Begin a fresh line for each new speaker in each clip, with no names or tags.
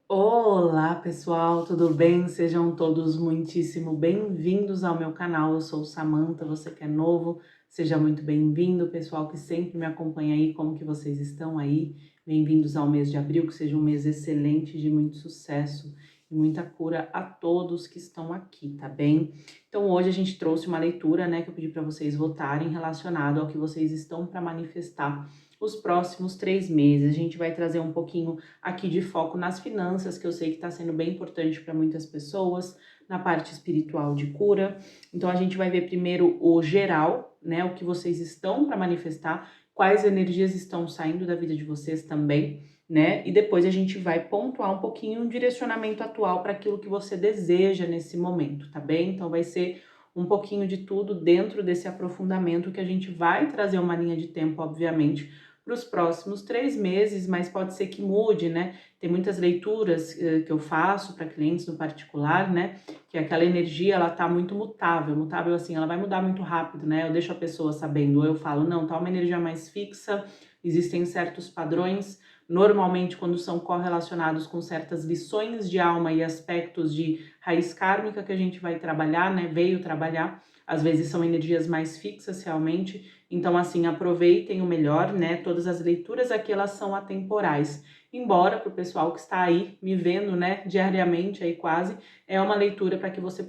Olá pessoal, tudo bem? Sejam todos muitíssimo bem-vindos ao meu canal. Eu sou Samantha, você que é novo, seja muito bem-vindo. Pessoal que sempre me acompanha aí, como que vocês estão aí? Bem-vindos ao mês de abril, que seja um mês excelente, de muito sucesso e muita cura a todos que estão aqui, tá bem? Então hoje a gente trouxe uma leitura, né, que eu pedi para vocês votarem relacionado ao que vocês estão para manifestar os próximos 3 meses. A gente vai trazer um pouquinho aqui de foco nas finanças, que eu sei que está sendo bem importante para muitas pessoas, na parte espiritual de cura. Então a gente vai ver primeiro o geral, né, o que vocês estão para manifestar, quais energias estão saindo da vida de vocês também, né? E depois a gente vai pontuar um pouquinho um direcionamento atual para aquilo que você deseja nesse momento, tá bem? Então vai ser um pouquinho de tudo dentro desse aprofundamento que a gente vai trazer uma linha de tempo, obviamente, para os próximos 3 meses, mas pode ser que mude, né? Tem muitas leituras que eu faço para clientes no particular, né? Que aquela energia, ela tá muito mutável. Mutável assim, ela vai mudar muito rápido, né? Eu deixo a pessoa sabendo, ou eu falo, não, tá uma energia mais fixa, existem certos padrões, normalmente quando são correlacionados com certas lições de alma e aspectos de raiz kármica que a gente vai trabalhar, né? Veio trabalhar, às vezes são energias mais fixas realmente, então, assim, aproveitem o melhor, né? Todas as leituras aqui, elas são atemporais. Embora, para o pessoal que está aí me vendo, né, diariamente aí quase, é uma leitura para que você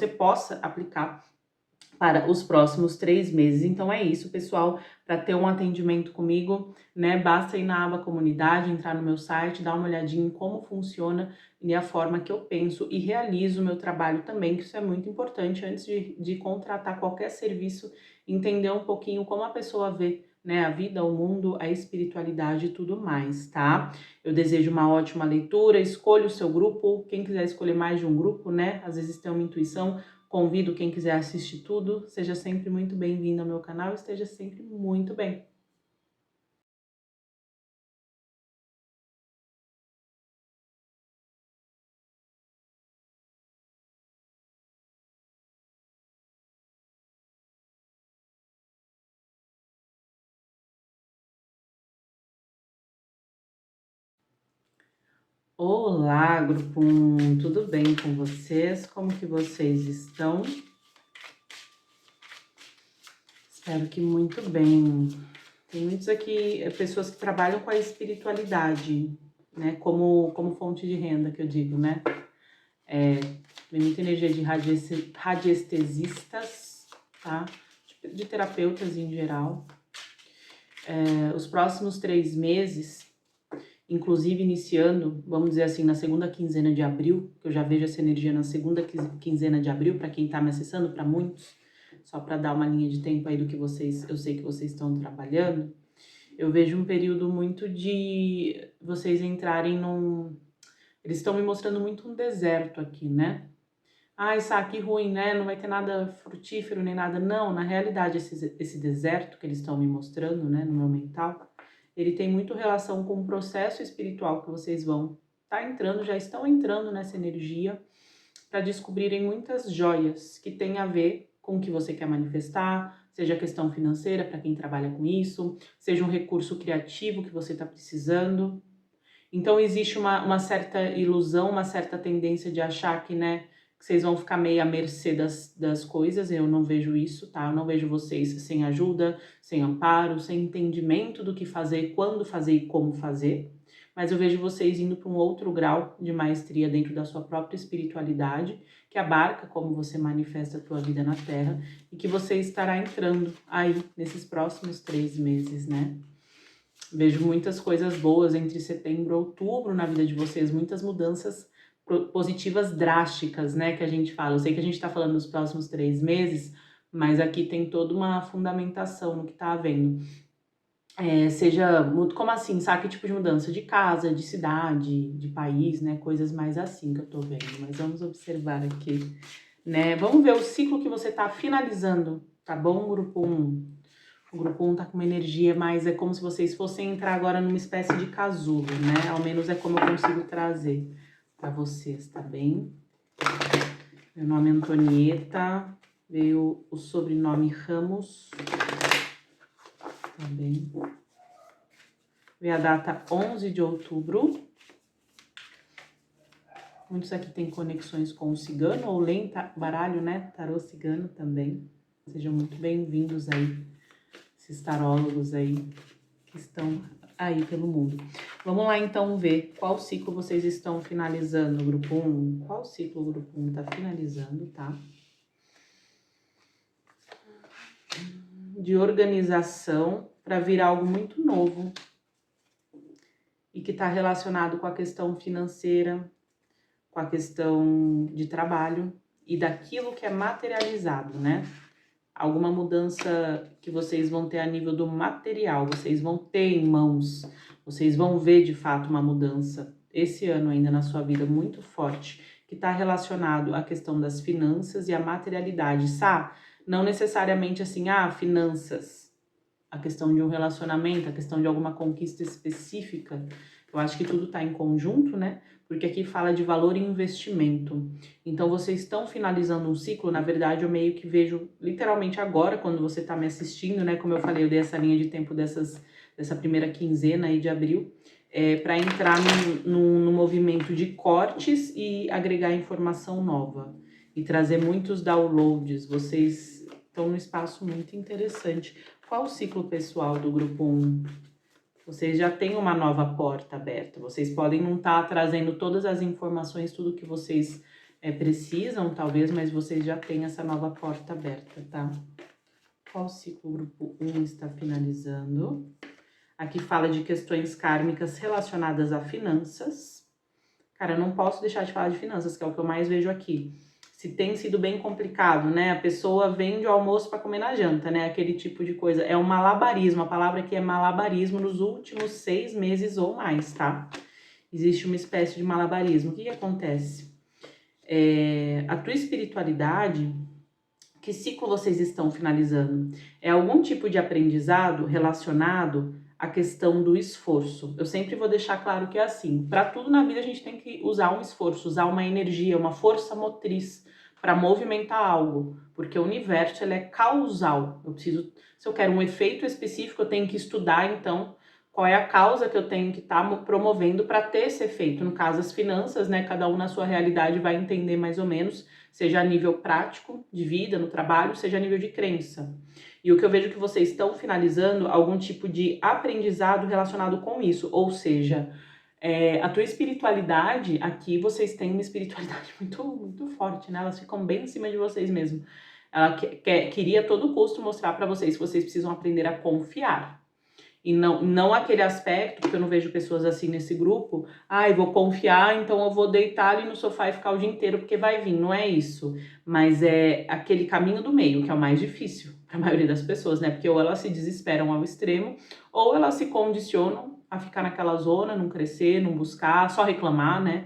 possa aplicar para os próximos 3 meses. Então é isso, pessoal. Para ter um atendimento comigo, né? Basta ir na aba comunidade, entrar no meu site, dar uma olhadinha em como funciona e a forma que eu penso e realizo o meu trabalho também, que isso é muito importante antes de contratar qualquer serviço, entender um pouquinho como a pessoa vê, né, a vida, o mundo, a espiritualidade e tudo mais, tá? Eu desejo uma ótima leitura, escolha o seu grupo, quem quiser escolher mais de um grupo, né? Às vezes tem uma intuição. Convido quem quiser assistir tudo, seja sempre muito bem-vindo ao meu canal, esteja sempre muito bem. Olá, grupo 1, tudo bem com vocês? Como que vocês estão? Espero que muito bem. Tem muitos aqui, pessoas que trabalham com a espiritualidade, né, como fonte de renda, que eu digo, né? Tem muita energia de radiestesistas, tá? De terapeutas em geral. Os próximos 3 meses, inclusive iniciando, vamos dizer assim, na segunda quinzena de abril, que eu já vejo essa energia na segunda quinzena de abril, para quem está me acessando, para muitos, só para dar uma linha de tempo aí do que vocês, eu sei que vocês estão trabalhando, eu vejo um período muito de vocês entrarem num... Eles estão me mostrando muito um deserto aqui, né? Ah, isso aqui ruim, né? Não vai ter nada frutífero nem nada. Não, na realidade, esse deserto que eles estão me mostrando, né, no meu mental, ele tem muito relação com o processo espiritual que vocês vão tá entrando, já estão entrando nessa energia para descobrirem muitas joias que têm a ver com o que você quer manifestar, seja questão financeira para quem trabalha com isso, seja um recurso criativo que você está precisando. Então existe uma certa ilusão, uma certa tendência de achar que, né, que vocês vão ficar meio à mercê das coisas. Eu não vejo isso, tá? Eu não vejo vocês sem ajuda, sem amparo, sem entendimento do que fazer, quando fazer e como fazer. Mas eu vejo vocês indo para um outro grau de maestria dentro da sua própria espiritualidade, que abarca como você manifesta a tua vida na Terra, e que você estará entrando aí nesses próximos 3 meses, né? Vejo muitas coisas boas entre setembro e outubro na vida de vocês, muitas mudanças positivas drásticas, né, que a gente fala. Eu sei que a gente tá falando dos próximos 3 meses, mas aqui tem toda uma fundamentação no que tá havendo. Seja, como assim, sabe que tipo de mudança? De casa, de cidade, de país, né, coisas mais assim que eu tô vendo. Mas vamos observar aqui, né, vamos ver o ciclo que você tá finalizando, tá bom, grupo 1? O grupo 1 tá com uma energia, mas é como se vocês fossem entrar agora numa espécie de casulo, né? Ao menos é como eu consigo trazer pra vocês, tá bem? Meu nome é Antonieta, veio o sobrenome Ramos, tá bem? Veio a data 11 de outubro. Muitos aqui têm conexões com o cigano ou leem baralho, né? Tarô cigano também. Sejam muito bem-vindos aí, esses tarólogos aí que estão aí pelo mundo. Vamos lá então ver qual ciclo vocês estão finalizando, grupo 1. Qual ciclo o grupo 1 tá finalizando, tá? De organização para vir algo muito novo e que está relacionado com a questão financeira, com a questão de trabalho e daquilo que é materializado, né? Alguma mudança que vocês vão ter a nível do material, vocês vão ter em mãos, vocês vão ver de fato uma mudança esse ano ainda na sua vida muito forte, que está relacionado à questão das finanças e à materialidade, sabe? Não necessariamente assim, finanças, a questão de um relacionamento, a questão de alguma conquista específica. Eu acho que tudo está em conjunto, né? Porque aqui fala de valor e investimento. Então, vocês estão finalizando um ciclo, na verdade, eu meio que vejo literalmente agora, quando você está me assistindo, né? Como eu falei, eu dei essa linha de tempo dessa primeira quinzena aí de abril, para entrar no movimento de cortes e agregar informação nova e trazer muitos downloads. Vocês estão num espaço muito interessante. Qual o ciclo pessoal do grupo 1? Vocês já têm uma nova porta aberta. Vocês podem não estar trazendo todas as informações, tudo que vocês precisam, talvez, mas vocês já têm essa nova porta aberta, tá? Qual ciclo o grupo 1 está finalizando? Aqui fala de questões kármicas relacionadas a finanças. Cara, eu não posso deixar de falar de finanças, que é o que eu mais vejo aqui. Se tem sido bem complicado, né? A pessoa vende o almoço para comer na janta, né? Aquele tipo de coisa. É um malabarismo. A palavra aqui é malabarismo nos últimos 6 meses ou mais, tá? Existe uma espécie de malabarismo. O que acontece? A tua espiritualidade, que ciclo vocês estão finalizando? É algum tipo de aprendizado relacionado à questão do esforço. Eu sempre vou deixar claro que é assim. Para tudo na vida a gente tem que usar um esforço, usar uma energia, uma força motriz para movimentar algo, porque o universo ele é causal. Se eu quero um efeito específico, eu tenho que estudar então qual é a causa que eu tenho que estar promovendo para ter esse efeito. No caso, as finanças, né? Cada um na sua realidade vai entender mais ou menos, seja a nível prático de vida, no trabalho, seja a nível de crença. E o que eu vejo que vocês estão finalizando algum tipo de aprendizado relacionado com isso, ou seja, a tua espiritualidade, aqui vocês têm uma espiritualidade muito, muito forte, né? Elas ficam bem em cima de vocês mesmo. Ela queria a todo custo mostrar para vocês que vocês precisam aprender a confiar. E não aquele aspecto, porque eu não vejo pessoas assim nesse grupo, eu vou confiar, então eu vou deitar ali no sofá e ficar o dia inteiro porque vai vir, não é isso. Mas é aquele caminho do meio, que é o mais difícil para a maioria das pessoas, né? Porque ou elas se desesperam ao extremo, ou elas se condicionam a ficar naquela zona, não crescer, não buscar, só reclamar, né?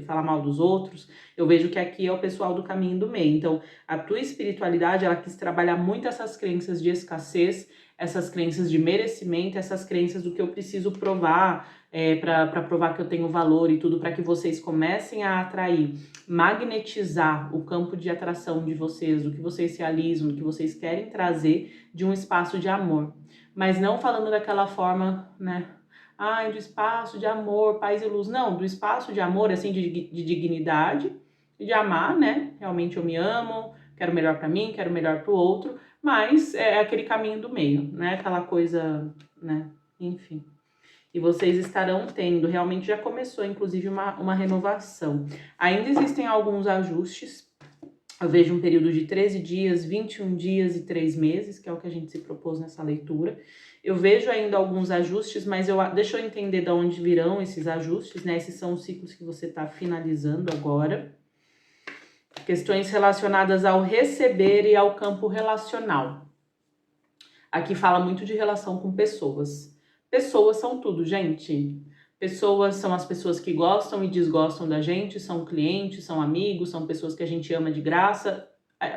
Falar mal dos outros. Eu vejo que aqui é o pessoal do caminho do meio. Então, a tua espiritualidade, ela quis trabalhar muito essas crenças de escassez, essas crenças de merecimento, essas crenças do que eu preciso provar, para provar que eu tenho valor e tudo, para que vocês comecem a atrair, magnetizar o campo de atração de vocês, do que vocês realizam, do que vocês querem trazer de um espaço de amor. Mas não falando daquela forma, né? Do espaço de amor, paz e luz. Não, do espaço de amor, assim, de dignidade, de amar, né? Realmente eu me amo, quero melhor para mim, quero melhor para o outro, mas é aquele caminho do meio, né? Aquela coisa, né? Enfim. E vocês estarão tendo, realmente já começou, inclusive, uma renovação. Ainda existem alguns ajustes. Eu vejo um período de 13 dias, 21 dias e 3 meses, que é o que a gente se propôs nessa leitura. Eu vejo ainda alguns ajustes, mas deixa eu entender de onde virão esses ajustes, né? Esses são os ciclos que você está finalizando agora. Questões relacionadas ao receber e ao campo relacional. Aqui fala muito de relação com pessoas. Pessoas são tudo, gente. Pessoas são as pessoas que gostam e desgostam da gente, são clientes, são amigos, são pessoas que a gente ama de graça.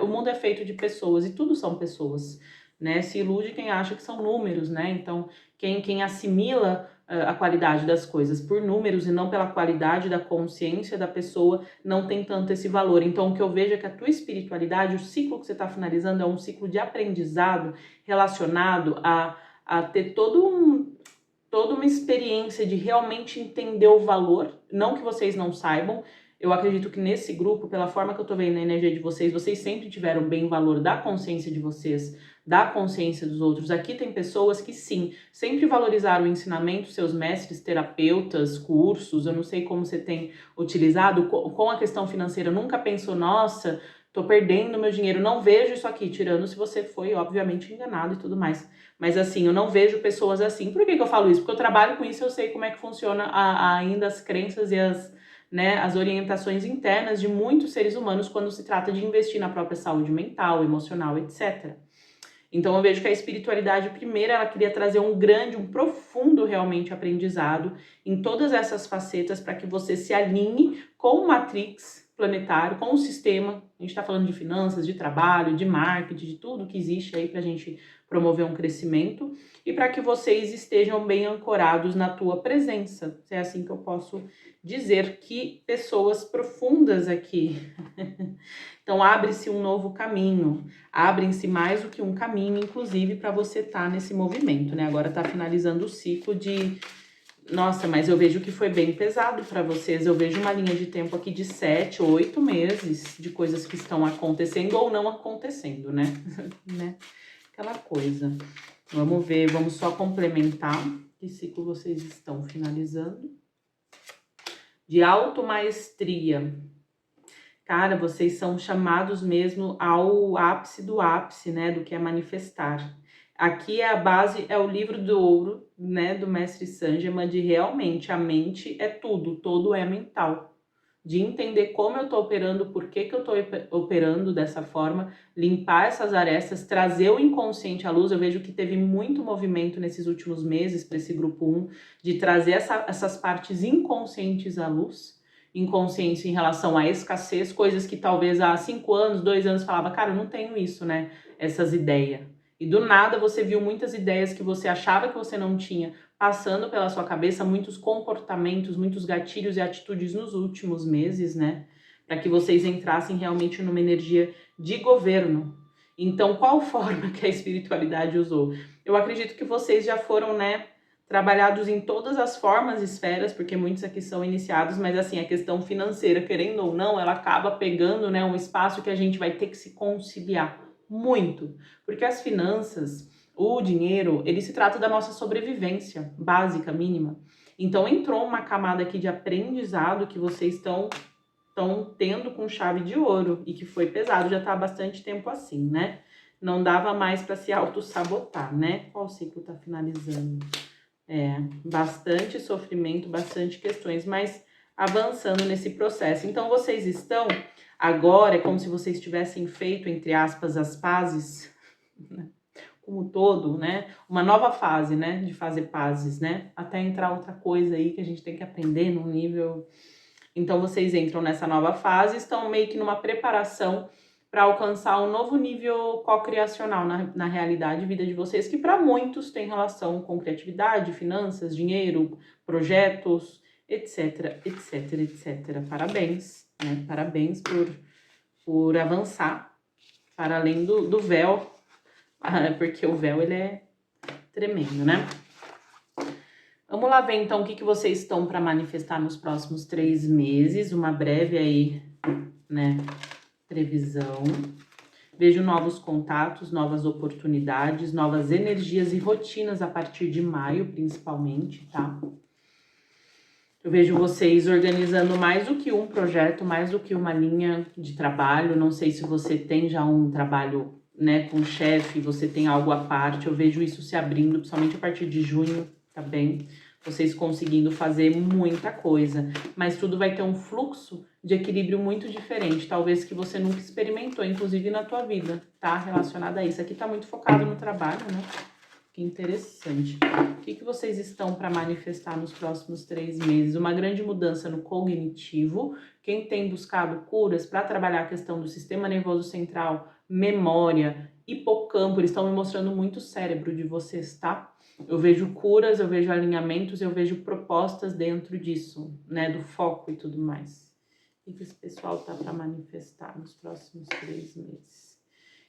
O mundo é feito de pessoas e tudo são pessoas, né? Se ilude quem acha que são números, né? Então, quem assimila a qualidade das coisas por números e não pela qualidade da consciência da pessoa, não tem tanto esse valor. Então, o que eu vejo é que a tua espiritualidade, o ciclo que você está finalizando é um ciclo de aprendizado relacionado a ter toda uma experiência de realmente entender o valor, não que vocês não saibam, eu acredito que nesse grupo, pela forma que eu tô vendo a energia de vocês, vocês sempre tiveram bem valor da consciência de vocês, da consciência dos outros. Aqui tem pessoas que sim, sempre valorizaram o ensinamento, seus mestres, terapeutas, cursos, eu não sei como você tem utilizado, com a questão financeira, nunca pensou, nossa, tô perdendo meu dinheiro, não vejo isso aqui, tirando se você foi, obviamente, enganado e tudo mais. Mas assim, eu não vejo pessoas assim. Por que eu falo isso? Porque eu trabalho com isso, eu sei como é que funciona ainda as crenças e as orientações internas de muitos seres humanos quando se trata de investir na própria saúde mental, emocional, etc. Então eu vejo que a espiritualidade, primeiro, ela queria trazer um grande, um profundo realmente aprendizado em todas essas facetas para que você se alinhe com o Matrix planetário, com o sistema. A gente está falando de finanças, de trabalho, de marketing, de tudo que existe aí para a gente promover um crescimento e para que vocês estejam bem ancorados na tua presença. É assim que eu posso dizer, que pessoas profundas aqui. Então abre-se um novo caminho, abrem-se mais do que um caminho, inclusive para você estar nesse movimento, né? Agora tá finalizando o ciclo de... Nossa, mas eu vejo que foi bem pesado para vocês. Eu vejo uma linha de tempo aqui de 7 ou 8 meses de coisas que estão acontecendo ou não acontecendo, né? Né? Aquela coisa. Vamos ver, vamos só complementar que ciclo vocês estão finalizando. De automaestria. Cara, vocês são chamados mesmo ao ápice do ápice, né, do que é manifestar. Aqui é a base, é o livro do ouro, né, do mestre Sanjama, de realmente a mente é tudo, todo é mental. De entender como eu tô operando, por que que eu tô operando dessa forma, limpar essas arestas, trazer o inconsciente à luz. Eu vejo que teve muito movimento nesses últimos meses para esse grupo 1, de trazer essas partes inconscientes à luz. Inconsciência em relação à escassez, coisas que talvez há 5 anos, 2 anos falava, cara, eu não tenho isso, né? Essas ideias. E do nada você viu muitas ideias que você achava que você não tinha passando pela sua cabeça, muitos comportamentos, muitos gatilhos e atitudes nos últimos meses, né? Para que vocês entrassem realmente numa energia de governo. Então, qual forma que a espiritualidade usou? Eu acredito que vocês já foram, né, trabalhados em todas as formas e esferas, porque muitos aqui são iniciados, mas assim, a questão financeira, querendo ou não, ela acaba pegando, né, um espaço que a gente vai ter que se conciliar muito, porque as finanças, o dinheiro, ele se trata da nossa sobrevivência básica, mínima. Então entrou uma camada aqui de aprendizado que vocês estão tendo com chave de ouro e que foi pesado, já tá há bastante tempo assim, né? Não dava mais para se auto-sabotar, né? Qual ciclo tá finalizando? Bastante sofrimento, bastante questões, mas avançando nesse processo. Então, vocês estão agora, é como se vocês tivessem feito, entre aspas, as pazes, né? Como todo, né? Uma nova fase, né? De fazer pazes, né? Até entrar outra coisa aí que a gente tem que aprender num nível... Então, vocês entram nessa nova fase, estão meio que numa preparação para alcançar um novo nível co-criacional na realidade de vida de vocês, que para muitos tem relação com criatividade, finanças, dinheiro, projetos, etc, etc, etc. Parabéns, né? Parabéns por avançar para além do véu, porque o véu, ele é tremendo, né? Vamos lá ver, então, o que vocês estão para manifestar nos próximos 3 meses. Uma breve aí, né, previsão. Vejo novos contatos, novas oportunidades, novas energias e rotinas a partir de maio, principalmente, tá? Eu vejo vocês organizando mais do que um projeto, mais do que uma linha de trabalho. Não sei se você tem já um trabalho, né, com chefe, você tem algo à parte. Eu vejo isso se abrindo, principalmente a partir de junho, tá bem? Vocês conseguindo fazer muita coisa, mas tudo vai ter um fluxo de equilíbrio muito diferente, talvez que você nunca experimentou, inclusive na tua vida, tá? Relacionado a isso. Aqui tá muito focado no trabalho, né? Que interessante. O que vocês estão para manifestar nos próximos 3 meses? Uma grande mudança no cognitivo. Quem tem buscado curas para trabalhar a questão do sistema nervoso central, memória, hipocampo, eles estão me mostrando muito o cérebro de vocês, tá? Eu vejo curas, eu vejo alinhamentos, eu vejo propostas dentro disso, né? Do foco e tudo mais. O que esse pessoal tá para manifestar nos próximos 3 meses?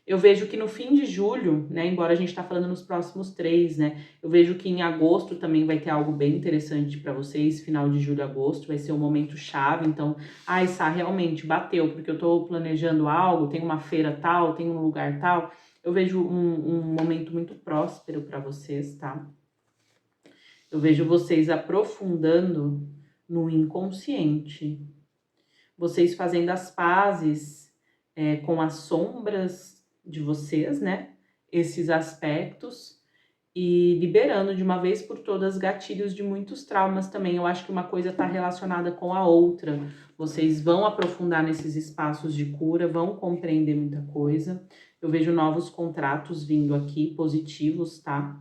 Eu vejo que no fim de julho, né, embora a gente tá falando nos próximos 3, né, eu vejo que em agosto também vai ter algo bem interessante para vocês, final de julho, agosto, vai ser um momento chave, então, ai, Sá, realmente bateu, porque eu tô planejando algo, tem uma feira tal, tem um lugar tal, eu vejo um momento muito próspero para vocês, tá? Eu vejo vocês aprofundando no inconsciente, vocês fazendo as pazes com as sombras de vocês, né? Esses aspectos e liberando de uma vez por todas gatilhos de muitos traumas também. Eu acho que uma coisa está relacionada com a outra. Vocês vão aprofundar nesses espaços de cura, vão compreender muita coisa. Eu vejo novos contratos vindo aqui, positivos, tá?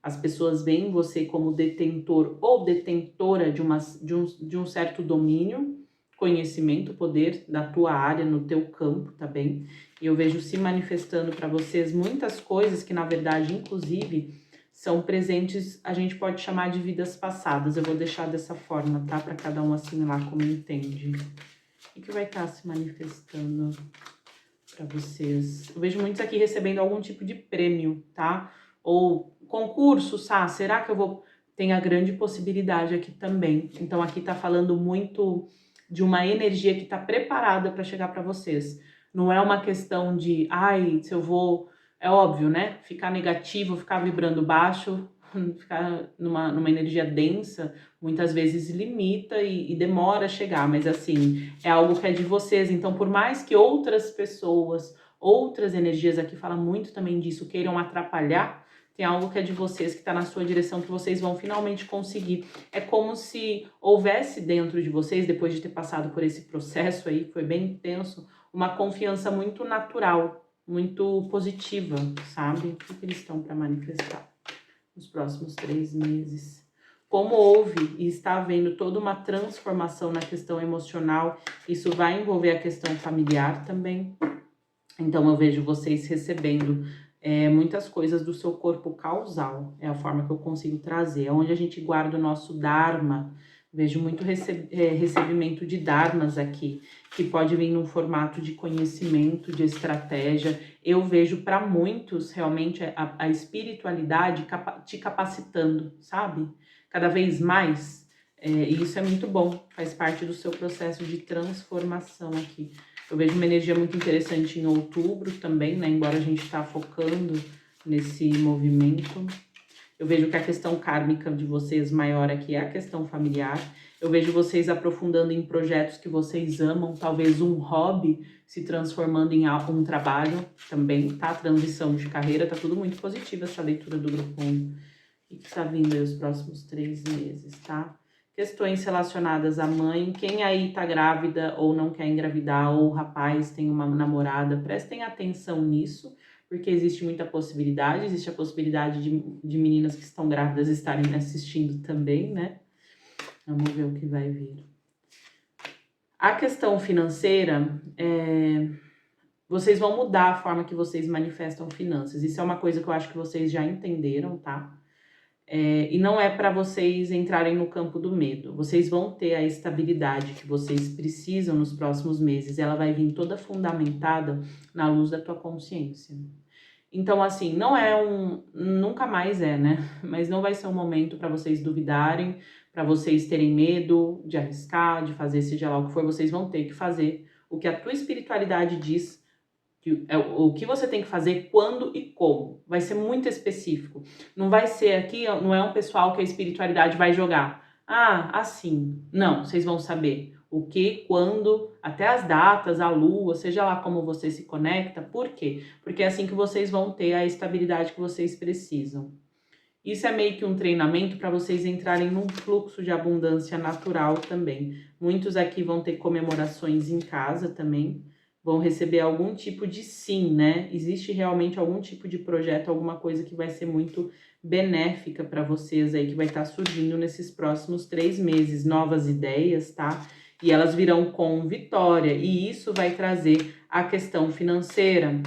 As pessoas veem você como detentor ou detentora de um certo domínio, conhecimento, poder da tua área, no teu campo, tá bem? E eu vejo se manifestando para vocês muitas coisas que, na verdade, inclusive, são presentes, a gente pode chamar de vidas passadas. Eu vou deixar dessa forma, tá? Para cada um assimilar como entende. O que vai estar se manifestando para vocês? Eu vejo muitos aqui recebendo algum tipo de prêmio, tá? Ou concurso, será que eu vou... Tem a grande possibilidade aqui também. Então aqui tá falando muito de uma energia que tá preparada para chegar para vocês. Não é uma questão de, ai, se eu vou... É óbvio, né? Ficar negativo, ficar vibrando baixo, ficar numa energia densa, muitas vezes limita e demora a chegar. Mas assim, é algo que é de vocês. Então, por mais que outras pessoas, outras energias, aqui fala muito também disso, queiram atrapalhar, tem algo que é de vocês, que está na sua direção, que vocês vão finalmente conseguir. É como se houvesse dentro de vocês, depois de ter passado por esse processo aí, que foi bem intenso, uma confiança muito natural, muito positiva, sabe? O que eles estão para manifestar nos próximos 3 meses? Como houve e está havendo toda uma transformação na questão emocional, isso vai envolver a questão familiar também. Então eu vejo vocês recebendo muitas coisas do seu corpo causal, é a forma que eu consigo trazer, é onde a gente guarda o nosso Dharma. Vejo muito recebimento de Dharmas aqui, que pode vir num formato de conhecimento, de estratégia. Eu vejo para muitos realmente a espiritualidade te capacitando, sabe? Cada vez mais, e isso é muito bom, faz parte do seu processo de transformação aqui. Eu vejo uma energia muito interessante em outubro também, né? Embora a gente está focando nesse movimento. Eu vejo que a questão kármica de vocês maior aqui é a questão familiar. Eu vejo vocês aprofundando em projetos que vocês amam, talvez um hobby se transformando em um trabalho também, tá? Transição de carreira, tá tudo muito positivo essa leitura do grupo 1. O que está vindo aí os próximos 3 meses, tá? Questões relacionadas à mãe, quem aí tá grávida ou não quer engravidar, ou o rapaz tem uma namorada, prestem atenção nisso, porque existe muita possibilidade, existe a possibilidade de meninas que estão grávidas estarem assistindo também, né? Vamos ver o que vai vir. A questão financeira, vocês vão mudar a forma que vocês manifestam finanças. Isso é uma coisa que eu acho que vocês já entenderam, tá? E não é para vocês entrarem no campo do medo. Vocês vão ter a estabilidade que vocês precisam nos próximos meses. Ela vai vir toda fundamentada na luz da tua consciência. Então, assim, não é nunca mais é, né? Mas não vai ser um momento para vocês duvidarem, para vocês terem medo de arriscar, de fazer seja lá o que for. Vocês vão ter que fazer o que a tua espiritualidade diz, o que você tem que fazer, quando e como. Vai ser muito específico. Não vai ser aqui, não é um pessoal que a espiritualidade vai jogar. Assim. Não, vocês vão saber o que, quando, até as datas, a lua, seja lá como você se conecta. Por quê? Porque é assim que vocês vão ter a estabilidade que vocês precisam. Isso é meio que um treinamento para vocês entrarem num fluxo de abundância natural também. Muitos aqui vão ter comemorações em casa também, vão receber algum tipo de sim, né? Existe realmente algum tipo de projeto, alguma coisa que vai ser muito benéfica para vocês aí, que vai estar surgindo nesses próximos 3 meses. Novas ideias, tá? E elas virão com vitória, e isso vai trazer a questão financeira.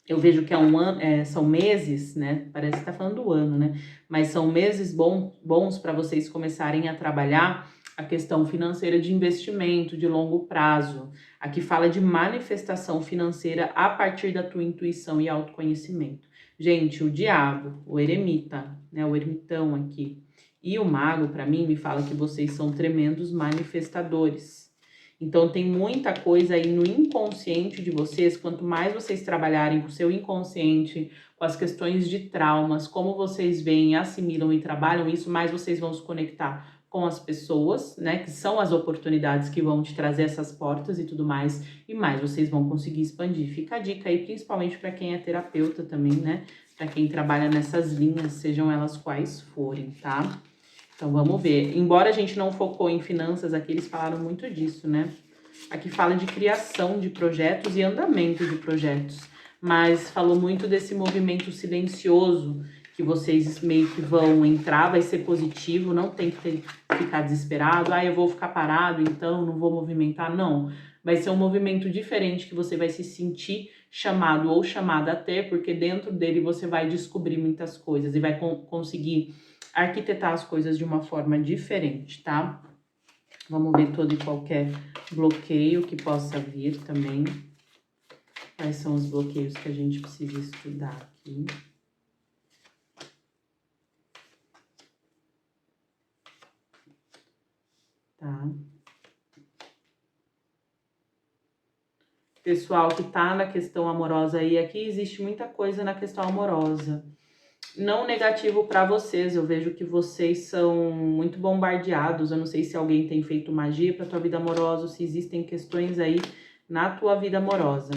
Eu vejo que é um ano, são meses, né? Parece que tá falando do ano, né? Mas são meses bons para vocês começarem a trabalhar a questão financeira de investimento de longo prazo. Aqui fala de manifestação financeira a partir da tua intuição e autoconhecimento. Gente, o diabo, o eremita, né, o ermitão aqui, e o mago, para mim, me fala que vocês são tremendos manifestadores. Então, tem muita coisa aí no inconsciente de vocês. Quanto mais vocês trabalharem com o seu inconsciente, com as questões de traumas, como vocês veem, assimilam e trabalham isso, mais vocês vão se conectar com as pessoas, né, que são as oportunidades que vão te trazer essas portas e tudo mais, e mais vocês vão conseguir expandir. Fica a dica aí, principalmente para quem é terapeuta também, né, para quem trabalha nessas linhas, sejam elas quais forem, tá? Então vamos ver. Embora a gente não focou em finanças, aqui eles falaram muito disso, né? Aqui fala de criação de projetos e andamento de projetos, mas falou muito desse movimento silencioso que vocês meio que vão entrar, vai ser positivo, não tem que ficar desesperado, eu vou ficar parado, então não vou movimentar, não. Vai ser um movimento diferente que você vai se sentir chamado ou chamada a ter, porque dentro dele você vai descobrir muitas coisas e vai conseguir arquitetar as coisas de uma forma diferente, tá? Vamos ver todo e qualquer bloqueio que possa vir também. Quais são os bloqueios que a gente precisa estudar aqui? Tá? Pessoal que tá na questão amorosa aí, aqui existe muita coisa na questão amorosa. Não negativo para vocês, eu vejo que vocês são muito bombardeados, eu não sei se alguém tem feito magia para tua vida amorosa, ou se existem questões aí na tua vida amorosa.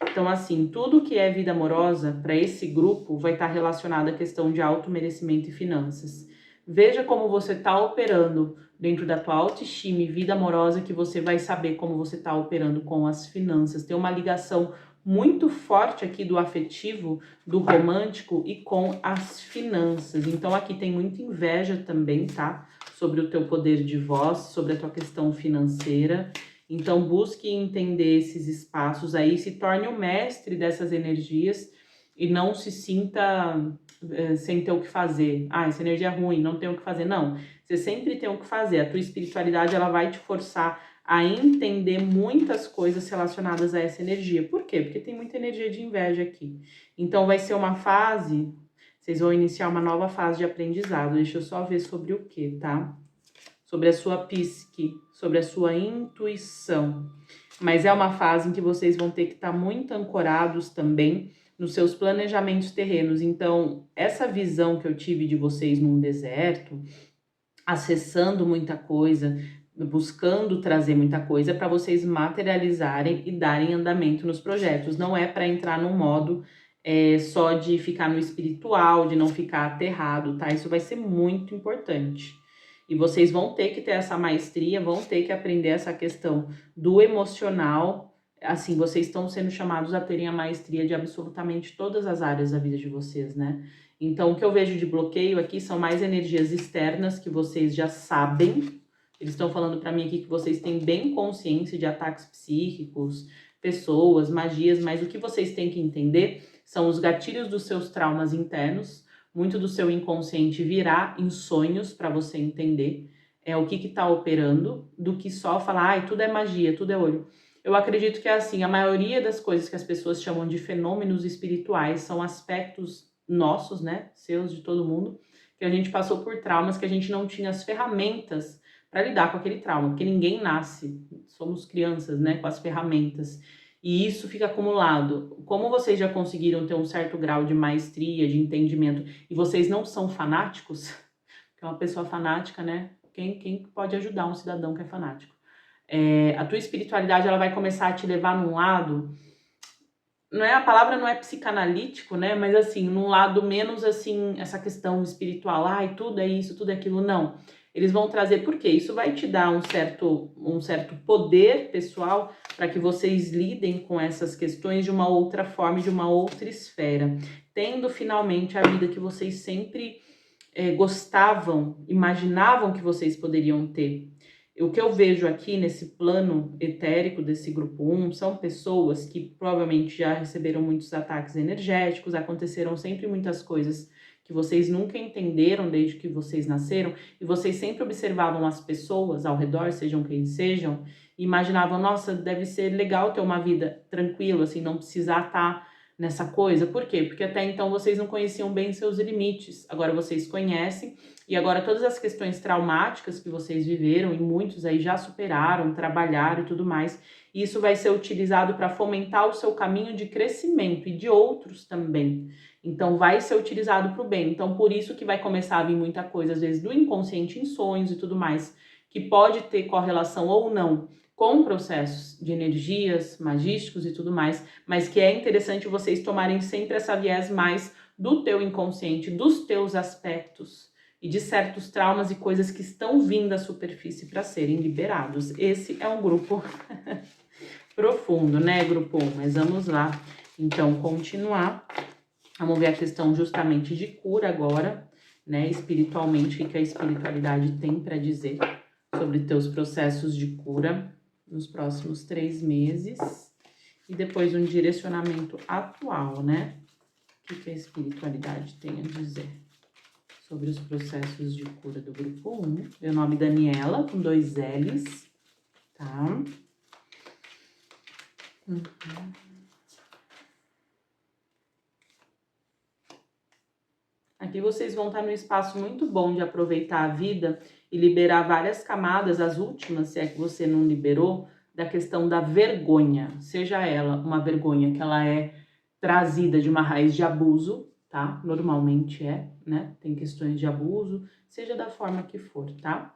Então, assim, tudo que é vida amorosa para esse grupo vai estar relacionado à questão de auto-merecimento e finanças. Veja como você está operando dentro da tua autoestima e vida amorosa, que você vai saber como você está operando com as finanças. Tem uma ligação muito forte aqui do afetivo, do romântico e com as finanças. Então aqui tem muita inveja também, tá? Sobre o teu poder de voz, sobre a tua questão financeira. Então busque entender esses espaços aí, se torne o mestre dessas energias e não se sinta sem ter o que fazer. Essa energia é ruim, não tem o que fazer. Não, você sempre tem o que fazer. A tua espiritualidade, ela vai te forçar a entender muitas coisas relacionadas a essa energia. Por quê? Porque tem muita energia de inveja aqui. Então vai ser uma fase, vocês vão iniciar uma nova fase de aprendizado. Deixa eu só ver sobre o que, tá? Sobre a sua psique, sobre a sua intuição. Mas é uma fase em que vocês vão ter que estar muito ancorados também nos seus planejamentos terrenos. Então, essa visão que eu tive de vocês num deserto, acessando muita coisa, buscando trazer muita coisa para vocês materializarem e darem andamento nos projetos. Não é para entrar num modo só de ficar no espiritual, de não ficar aterrado, tá? Isso vai ser muito importante. E vocês vão ter que ter essa maestria, vão ter que aprender essa questão do emocional. Assim, vocês estão sendo chamados a terem a maestria de absolutamente todas as áreas da vida de vocês, né? Então, o que eu vejo de bloqueio aqui são mais energias externas que vocês já sabem. Eles estão falando para mim aqui que vocês têm bem consciência de ataques psíquicos, pessoas, magias, mas o que vocês têm que entender são os gatilhos dos seus traumas internos. Muito do seu inconsciente virá em sonhos para você entender o que está operando, do que só falar, tudo é magia, tudo é olho. Eu acredito que é assim, a maioria das coisas que as pessoas chamam de fenômenos espirituais são aspectos nossos, né, seus, de todo mundo, que a gente passou por traumas que a gente não tinha as ferramentas para lidar com aquele trauma, porque ninguém nasce, somos crianças, né, com as ferramentas. E isso fica acumulado. Como vocês já conseguiram ter um certo grau de maestria, de entendimento, e vocês não são fanáticos, porque uma pessoa fanática, né? Quem pode ajudar um cidadão que é fanático? A tua espiritualidade, ela vai começar a te levar num lado, a palavra não é psicanalítico, né? Mas assim, num lado menos assim, essa questão espiritual, tudo é isso, tudo é aquilo, não. Eles vão trazer, porque isso vai te dar um certo poder pessoal para que vocês lidem com essas questões de uma outra forma, de uma outra esfera, tendo finalmente a vida que vocês sempre gostavam, imaginavam que vocês poderiam ter. O que eu vejo aqui nesse plano etérico desse grupo 1 são pessoas que provavelmente já receberam muitos ataques energéticos, aconteceram sempre muitas coisas que vocês nunca entenderam desde que vocês nasceram, e vocês sempre observavam as pessoas ao redor, sejam quem sejam, e imaginavam, nossa, deve ser legal ter uma vida tranquila, assim, não precisar estar nessa coisa. Por quê? Porque até então vocês não conheciam bem seus limites, agora vocês conhecem, e agora todas as questões traumáticas que vocês viveram, e muitos aí já superaram, trabalharam e tudo mais, isso vai ser utilizado para fomentar o seu caminho de crescimento e de outros também. Então vai ser utilizado para o bem. Então por isso que vai começar a vir muita coisa, às vezes do inconsciente em sonhos e tudo mais, que pode ter correlação ou não com processos de energias magísticos e tudo mais, mas que é interessante vocês tomarem sempre essa viés mais do teu inconsciente, dos teus aspectos e de certos traumas e coisas que estão vindo à superfície para serem liberados. Esse é um grupo profundo, né, grupo 1? Mas vamos lá, então, continuar. Vamos ver a questão justamente de cura agora, né, espiritualmente, o que a espiritualidade tem para dizer sobre teus processos de cura nos próximos 3 meses. E depois um direcionamento atual, né? O que a espiritualidade tem a dizer sobre os processos de cura do grupo 1. Meu nome é Daniela, com 2 L's, tá? Aqui vocês vão estar num espaço muito bom de aproveitar a vida e liberar várias camadas, as últimas, se é que você não liberou, da questão da vergonha. Seja ela uma vergonha que ela é trazida de uma raiz de abuso, tá? Normalmente né? Tem questões de abuso, seja da forma que for, tá?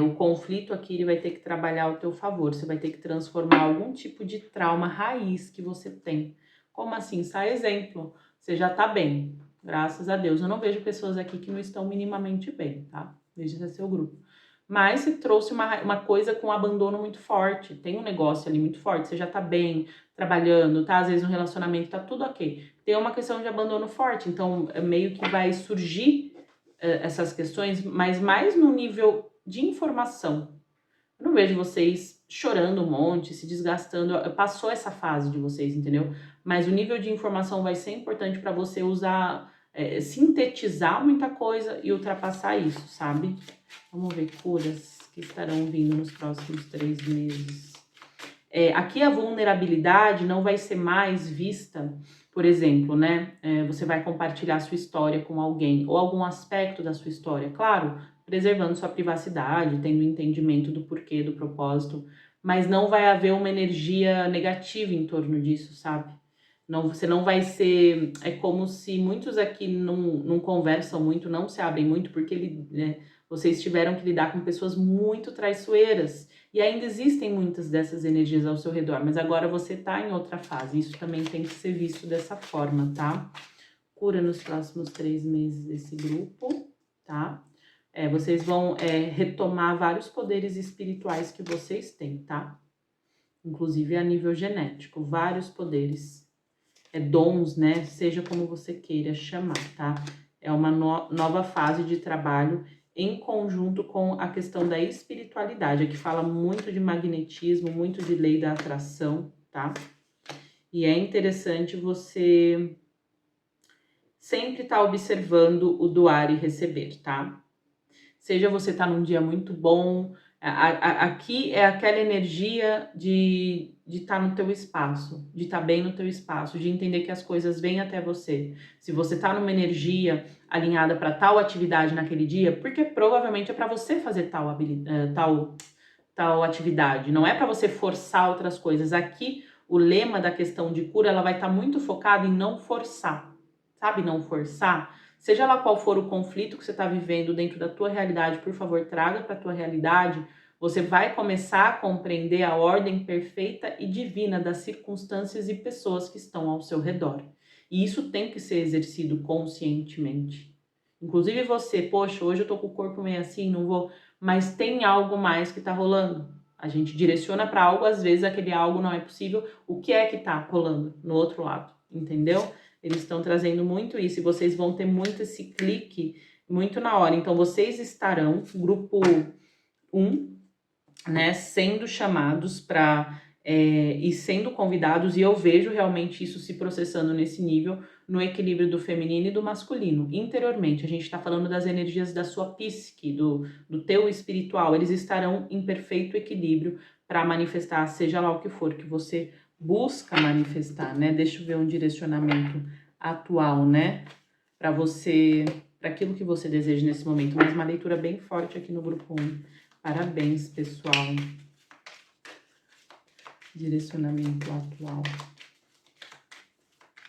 O conflito aqui, ele vai ter que trabalhar ao teu favor. Você vai ter que transformar algum tipo de trauma raiz que você tem. Como assim? Sai exemplo. Você já tá bem, graças a Deus. Eu não vejo pessoas aqui que não estão minimamente bem, tá? Veja se é seu grupo. Mas se trouxe uma coisa com abandono muito forte. Tem um negócio ali muito forte. Você já tá bem, trabalhando, tá? Às vezes no relacionamento tá tudo ok. Tem uma questão de abandono forte. Então, meio que vai surgir essas questões, mas mais no nível de informação. Eu não vejo vocês chorando um monte, se desgastando. Passou essa fase de vocês, entendeu? Mas o nível de informação vai ser importante para você usar, sintetizar muita coisa e ultrapassar isso, sabe? Vamos ver curas que estarão vindo nos próximos 3 meses. Aqui a vulnerabilidade não vai ser mais vista, por exemplo, né? Você vai compartilhar sua história com alguém ou algum aspecto da sua história, claro, preservando sua privacidade, tendo entendimento do porquê, do propósito, mas não vai haver uma energia negativa em torno disso, sabe? Não, você não vai ser... É como se muitos aqui não conversam muito, não se abrem muito, porque vocês tiveram que lidar com pessoas muito traiçoeiras. E ainda existem muitas dessas energias ao seu redor, mas agora você tá em outra fase. Isso também tem que ser visto dessa forma, tá? Cura nos próximos 3 meses desse grupo, tá? Vocês vão retomar vários poderes espirituais que vocês têm, tá? Inclusive a nível genético, vários poderes. Dons, né? Seja como você queira chamar, tá? É uma nova fase de trabalho em conjunto com a questão da espiritualidade. Aqui fala muito de magnetismo, muito de lei da atração, tá? E é interessante você sempre estar observando o doar e receber, tá? Seja você tá num dia muito bom, aqui é aquela energia de estar no teu espaço, de estar bem no teu espaço, de entender que as coisas vêm até você. Se você tá numa energia alinhada para tal atividade naquele dia, porque provavelmente é para você fazer tal atividade, não é para você forçar outras coisas. Aqui, o lema da questão de cura, ela vai estar muito focada em não forçar, sabe? Não forçar. Seja lá qual for o conflito que você está vivendo dentro da tua realidade, por favor, traga para a tua realidade. Você vai começar a compreender a ordem perfeita e divina das circunstâncias e pessoas que estão ao seu redor. E isso tem que ser exercido conscientemente. Inclusive você, poxa, hoje eu tô com o corpo meio assim, não vou... Mas tem algo mais que tá rolando. A gente direciona para algo, às vezes aquele algo não é possível. O que é que tá rolando no outro lado, entendeu? Eles estão trazendo muito isso e vocês vão ter muito esse clique muito na hora. Então, vocês estarão, grupo 1, né, sendo chamados para e sendo convidados, e eu vejo realmente isso se processando nesse nível, no equilíbrio do feminino e do masculino. Interiormente, a gente está falando das energias da sua psique, do teu espiritual. Eles estarão em perfeito equilíbrio para manifestar, seja lá o que for que você busca manifestar, né? Deixa eu ver um direcionamento atual, né? Para você, para aquilo que você deseja nesse momento. Mas uma leitura bem forte aqui no grupo 1. Parabéns, pessoal. Direcionamento atual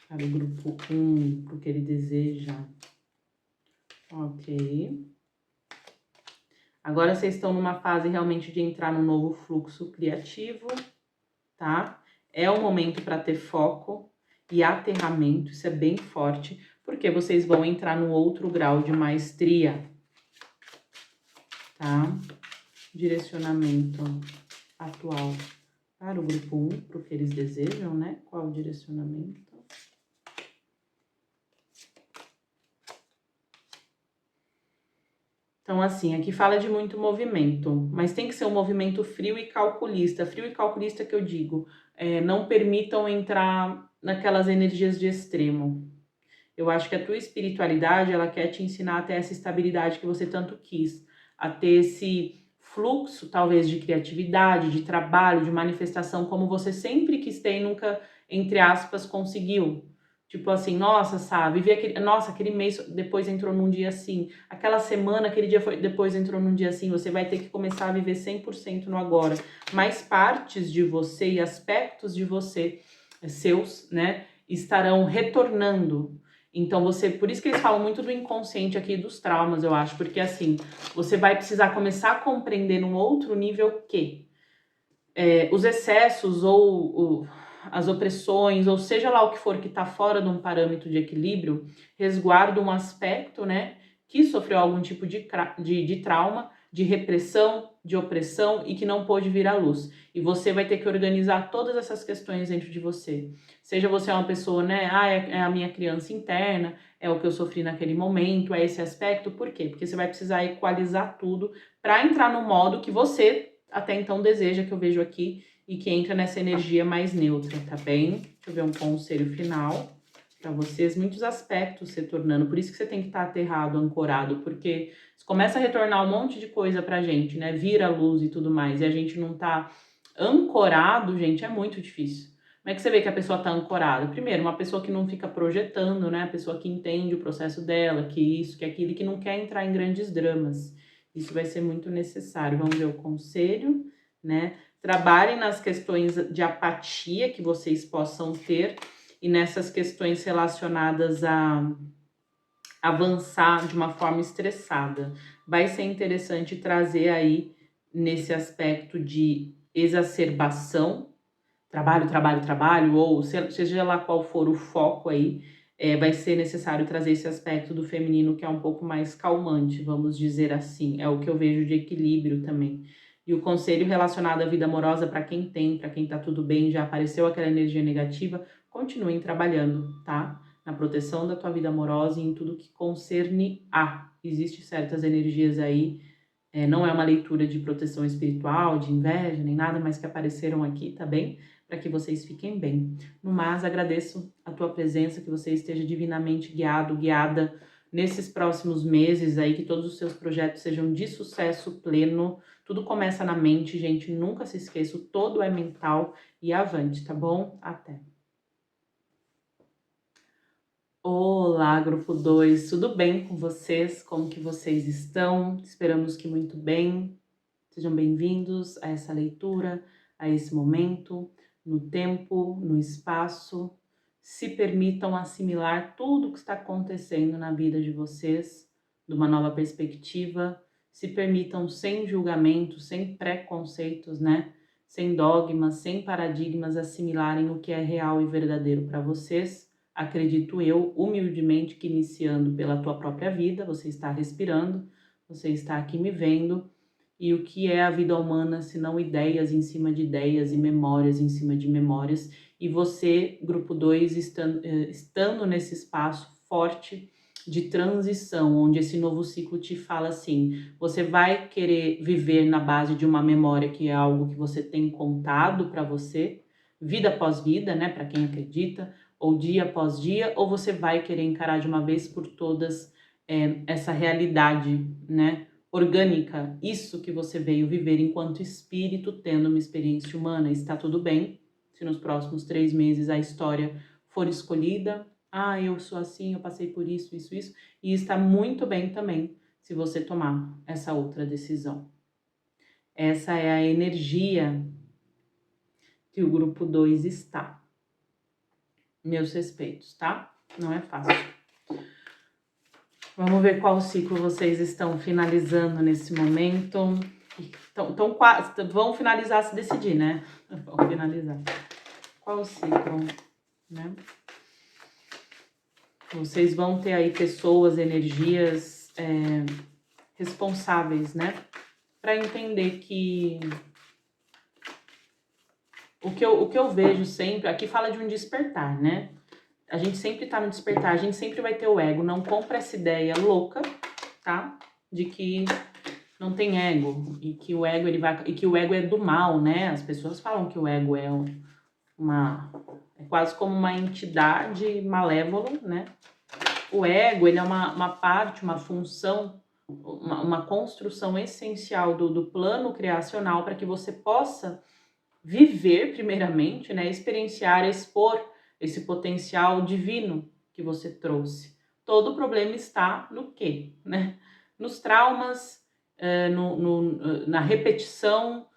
para o grupo 1, para o que ele deseja. Ok. Agora vocês estão numa fase realmente de entrar num novo fluxo criativo, tá? É o momento para ter foco e aterramento, isso é bem forte, porque vocês vão entrar no outro grau de maestria, tá? Direcionamento atual para o grupo 1, para o que eles desejam, né? Qual o direcionamento? Então, assim, aqui fala de muito movimento, mas tem que ser um movimento frio e calculista. Frio e calculista que eu digo, não permitam entrar naquelas energias de extremo. Eu acho que a tua espiritualidade, ela quer te ensinar a ter essa estabilidade que você tanto quis, a ter esse fluxo, talvez, de criatividade, de trabalho, de manifestação, como você sempre quis ter e nunca, entre aspas, conseguiu. Tipo assim, nossa, sabe, vivi aquele mês, depois entrou num dia assim, aquela semana, aquele dia depois entrou num dia assim, você vai ter que começar a viver 100% no agora. Mais partes de você e aspectos de você, seus, né, estarão retornando. Então por isso que eles falam muito do inconsciente aqui, dos traumas, eu acho, porque assim, você vai precisar começar a compreender num outro nível que os excessos ou as opressões, ou seja lá o que for que está fora de um parâmetro de equilíbrio, resguarda um aspecto, né, que sofreu algum tipo de trauma, de repressão, de opressão e que não pôde vir à luz. E você vai ter que organizar todas essas questões dentro de você. Seja você uma pessoa, né, é a minha criança interna, é o que eu sofri naquele momento, é esse aspecto. Por quê? Porque você vai precisar equalizar tudo para entrar no modo que você até então deseja, que eu vejo aqui, e que entra nessa energia mais neutra, tá bem? Deixa eu ver um conselho final para vocês. Muitos aspectos se tornando, por isso que você tem que estar aterrado, ancorado, porque você começa a retornar um monte de coisa pra gente, né? Vira a luz e tudo mais, e a gente não tá ancorado, gente, é muito difícil. Como é que você vê que a pessoa tá ancorada? Primeiro, uma pessoa que não fica projetando, né? A pessoa que entende o processo dela, que isso, que aquilo, e que não quer entrar em grandes dramas. Isso vai ser muito necessário. Vamos ver o conselho, né? Trabalhem nas questões de apatia que vocês possam ter e nessas questões relacionadas a avançar de uma forma estressada. Vai ser interessante trazer aí nesse aspecto de exacerbação, trabalho, trabalho, trabalho, ou seja lá qual for o foco aí, vai ser necessário trazer esse aspecto do feminino que é um pouco mais calmante, vamos dizer assim. É o que eu vejo de equilíbrio também. E o conselho relacionado à vida amorosa, para quem tem, para quem tá tudo bem, já apareceu aquela energia negativa, continuem trabalhando, tá? Na proteção da tua vida amorosa e em tudo que concerne a. Existem certas energias aí, não é uma leitura de proteção espiritual, de inveja, nem nada, mas que apareceram aqui, tá bem? Para que vocês fiquem bem. No mais, agradeço a tua presença, que você esteja divinamente guiado, guiada nesses próximos meses aí, que todos os seus projetos sejam de sucesso pleno. Tudo começa na mente, gente, nunca se esqueça, o todo é mental e avante, tá bom? Até. Olá, grupo 2, tudo bem com vocês? Como que vocês estão? Esperamos que muito bem. Sejam bem-vindos a essa leitura, a esse momento, no tempo, no espaço. Se permitam assimilar tudo o que está acontecendo na vida de vocês, de uma nova perspectiva. Se permitam sem julgamento, sem preconceitos, né? Sem dogmas, sem paradigmas, assimilarem o que é real e verdadeiro para vocês. Acredito eu, humildemente, que iniciando pela tua própria vida, você está respirando, você está aqui me vendo. E o que é a vida humana, se não ideias em cima de ideias e memórias em cima de memórias. E você, grupo 2, estando nesse espaço forte de transição, onde esse novo ciclo te fala assim, você vai querer viver na base de uma memória que é algo que você tem contado para você, vida após vida, né, para quem acredita, ou dia após dia, ou você vai querer encarar de uma vez por todas essa realidade, né, orgânica, isso que você veio viver enquanto espírito, tendo uma experiência humana. Está tudo bem se nos próximos 3 meses a história for escolhida. Ah, eu sou assim, eu passei por isso, isso, isso. E está muito bem também se você tomar essa outra decisão. Essa é a energia que o grupo 2 está. Meus respeitos, tá? Não é fácil. Vamos ver qual ciclo vocês estão finalizando nesse momento. Então quase, vão finalizar se decidir, né? Vão finalizar. Qual ciclo, né? Vocês vão ter aí pessoas, energias responsáveis, né? Para entender que o que eu vejo sempre, aqui fala de um despertar, né? A gente sempre tá no despertar, a gente sempre vai ter o ego. Não compra essa ideia louca, tá? De que não tem ego e que o ego é do mal, né? As pessoas falam que o ego é quase como uma entidade malévola, né? O ego, ele é uma parte, uma função, uma construção essencial do plano criacional para que você possa viver primeiramente, né? Experienciar, expor esse potencial divino que você trouxe. Todo o problema está no quê, né? Nos traumas, na repetição,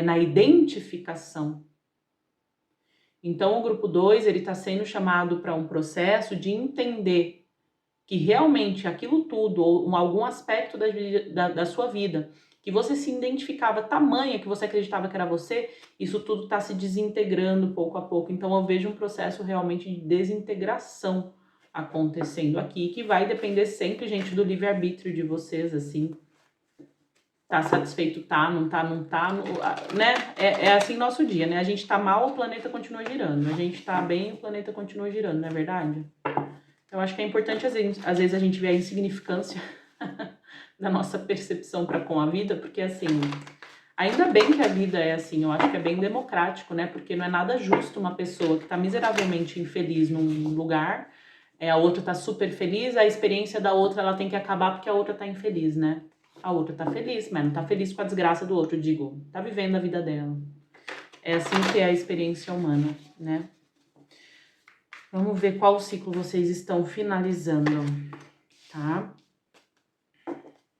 na identificação. Então, o grupo 2, ele está sendo chamado para um processo de entender que realmente aquilo tudo, ou algum aspecto da sua vida, que você se identificava tamanha, que você acreditava que era você, isso tudo está se desintegrando pouco a pouco. Então eu vejo um processo realmente de desintegração acontecendo aqui, que vai depender sempre, gente, do livre-arbítrio de vocês, assim. Tá satisfeito, tá, não tá, né? É assim nosso dia, né? A gente tá mal, o planeta continua girando. A gente tá bem, o planeta continua girando, não é verdade? Eu acho que é importante, às vezes, a gente ver a insignificância da nossa percepção para com a vida, porque, assim, ainda bem que a vida é assim, eu acho que é bem democrático, né? Porque não é nada justo uma pessoa que tá miseravelmente infeliz num lugar, a outra tá super feliz, a experiência da outra, ela tem que acabar porque a outra tá infeliz, né? A outra tá feliz, mas não tá feliz com a desgraça do outro, digo, tá vivendo a vida dela. É assim que é a experiência humana, né? Vamos ver qual ciclo vocês estão finalizando, tá?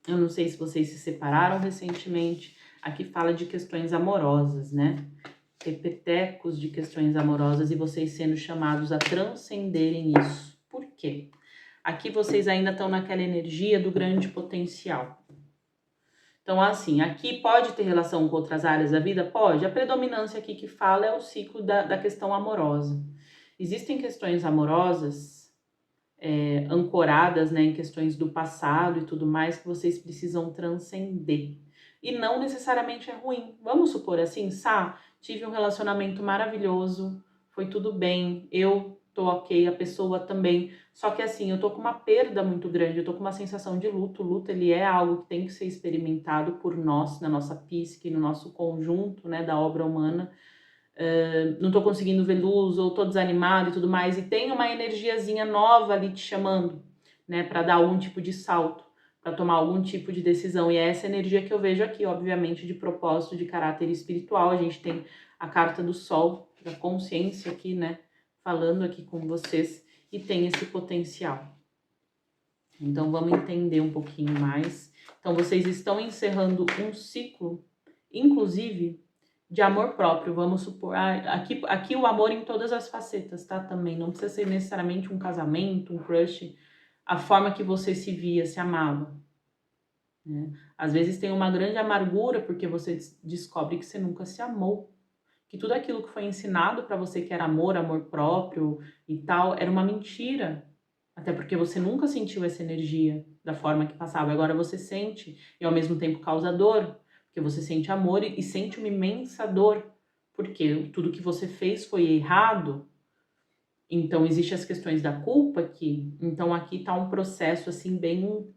Eu não sei se vocês se separaram recentemente. Aqui fala de questões amorosas, né? Repetecos de questões amorosas e vocês sendo chamados a transcenderem isso. Por quê? Aqui vocês ainda estão naquela energia do grande potencial. Então, assim, aqui pode ter relação com outras áreas da vida? Pode. A predominância aqui que fala é o ciclo da questão amorosa. Existem questões amorosas ancoradas, né, em questões do passado e tudo mais que vocês precisam transcender. E não necessariamente é ruim. Vamos supor assim, tive um relacionamento maravilhoso, foi tudo bem, eu tô ok, a pessoa também. Só que assim, eu tô com uma perda muito grande, eu tô com uma sensação de luto. O luto, ele é algo que tem que ser experimentado por nós, na nossa psique, no nosso conjunto, né, da obra humana. Não tô conseguindo ver luz, ou tô desanimado e tudo mais, e tem uma energiazinha nova ali te chamando, né, para dar algum tipo de salto, para tomar algum tipo de decisão. E é essa energia que eu vejo aqui, obviamente, de propósito, de caráter espiritual. A gente tem a carta do Sol, da consciência aqui, né, falando aqui com vocês, e tem esse potencial. Então vamos entender um pouquinho mais. Então vocês estão encerrando um ciclo, inclusive, de amor próprio, vamos supor. Aqui o amor em todas as facetas, tá? Também não precisa ser necessariamente um casamento, um crush, a forma que você se via, se amava, né? Às vezes tem uma grande amargura porque você descobre que você nunca se amou, que tudo aquilo que foi ensinado para você que era amor, amor próprio e tal, era uma mentira. Até porque você nunca sentiu essa energia da forma que passava. Agora você sente e ao mesmo tempo causa dor, porque você sente amor e sente uma imensa dor, porque tudo que você fez foi errado. Então existem as questões da culpa aqui. Então aqui tá um processo assim bem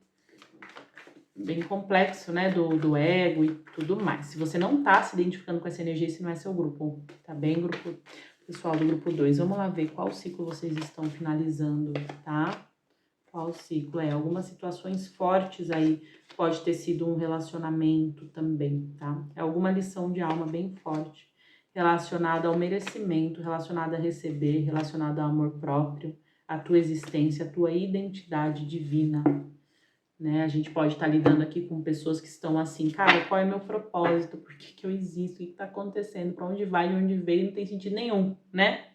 complexo, né, do ego e tudo mais. Se você não tá se identificando com essa energia, esse não é seu grupo, tá bem, grupo? Pessoal do grupo 2, vamos lá ver qual ciclo vocês estão finalizando, tá? Qual ciclo? Algumas situações fortes aí, pode ter sido um relacionamento também, tá? É alguma lição de alma bem forte, relacionada ao merecimento, relacionada a receber, relacionada ao amor próprio, a tua existência, a tua identidade divina, né? A gente pode estar lidando aqui com pessoas que estão assim, cara, qual é meu propósito? Por que eu existo? O que está acontecendo? Para onde vai? De onde veio? Não tem sentido nenhum, né?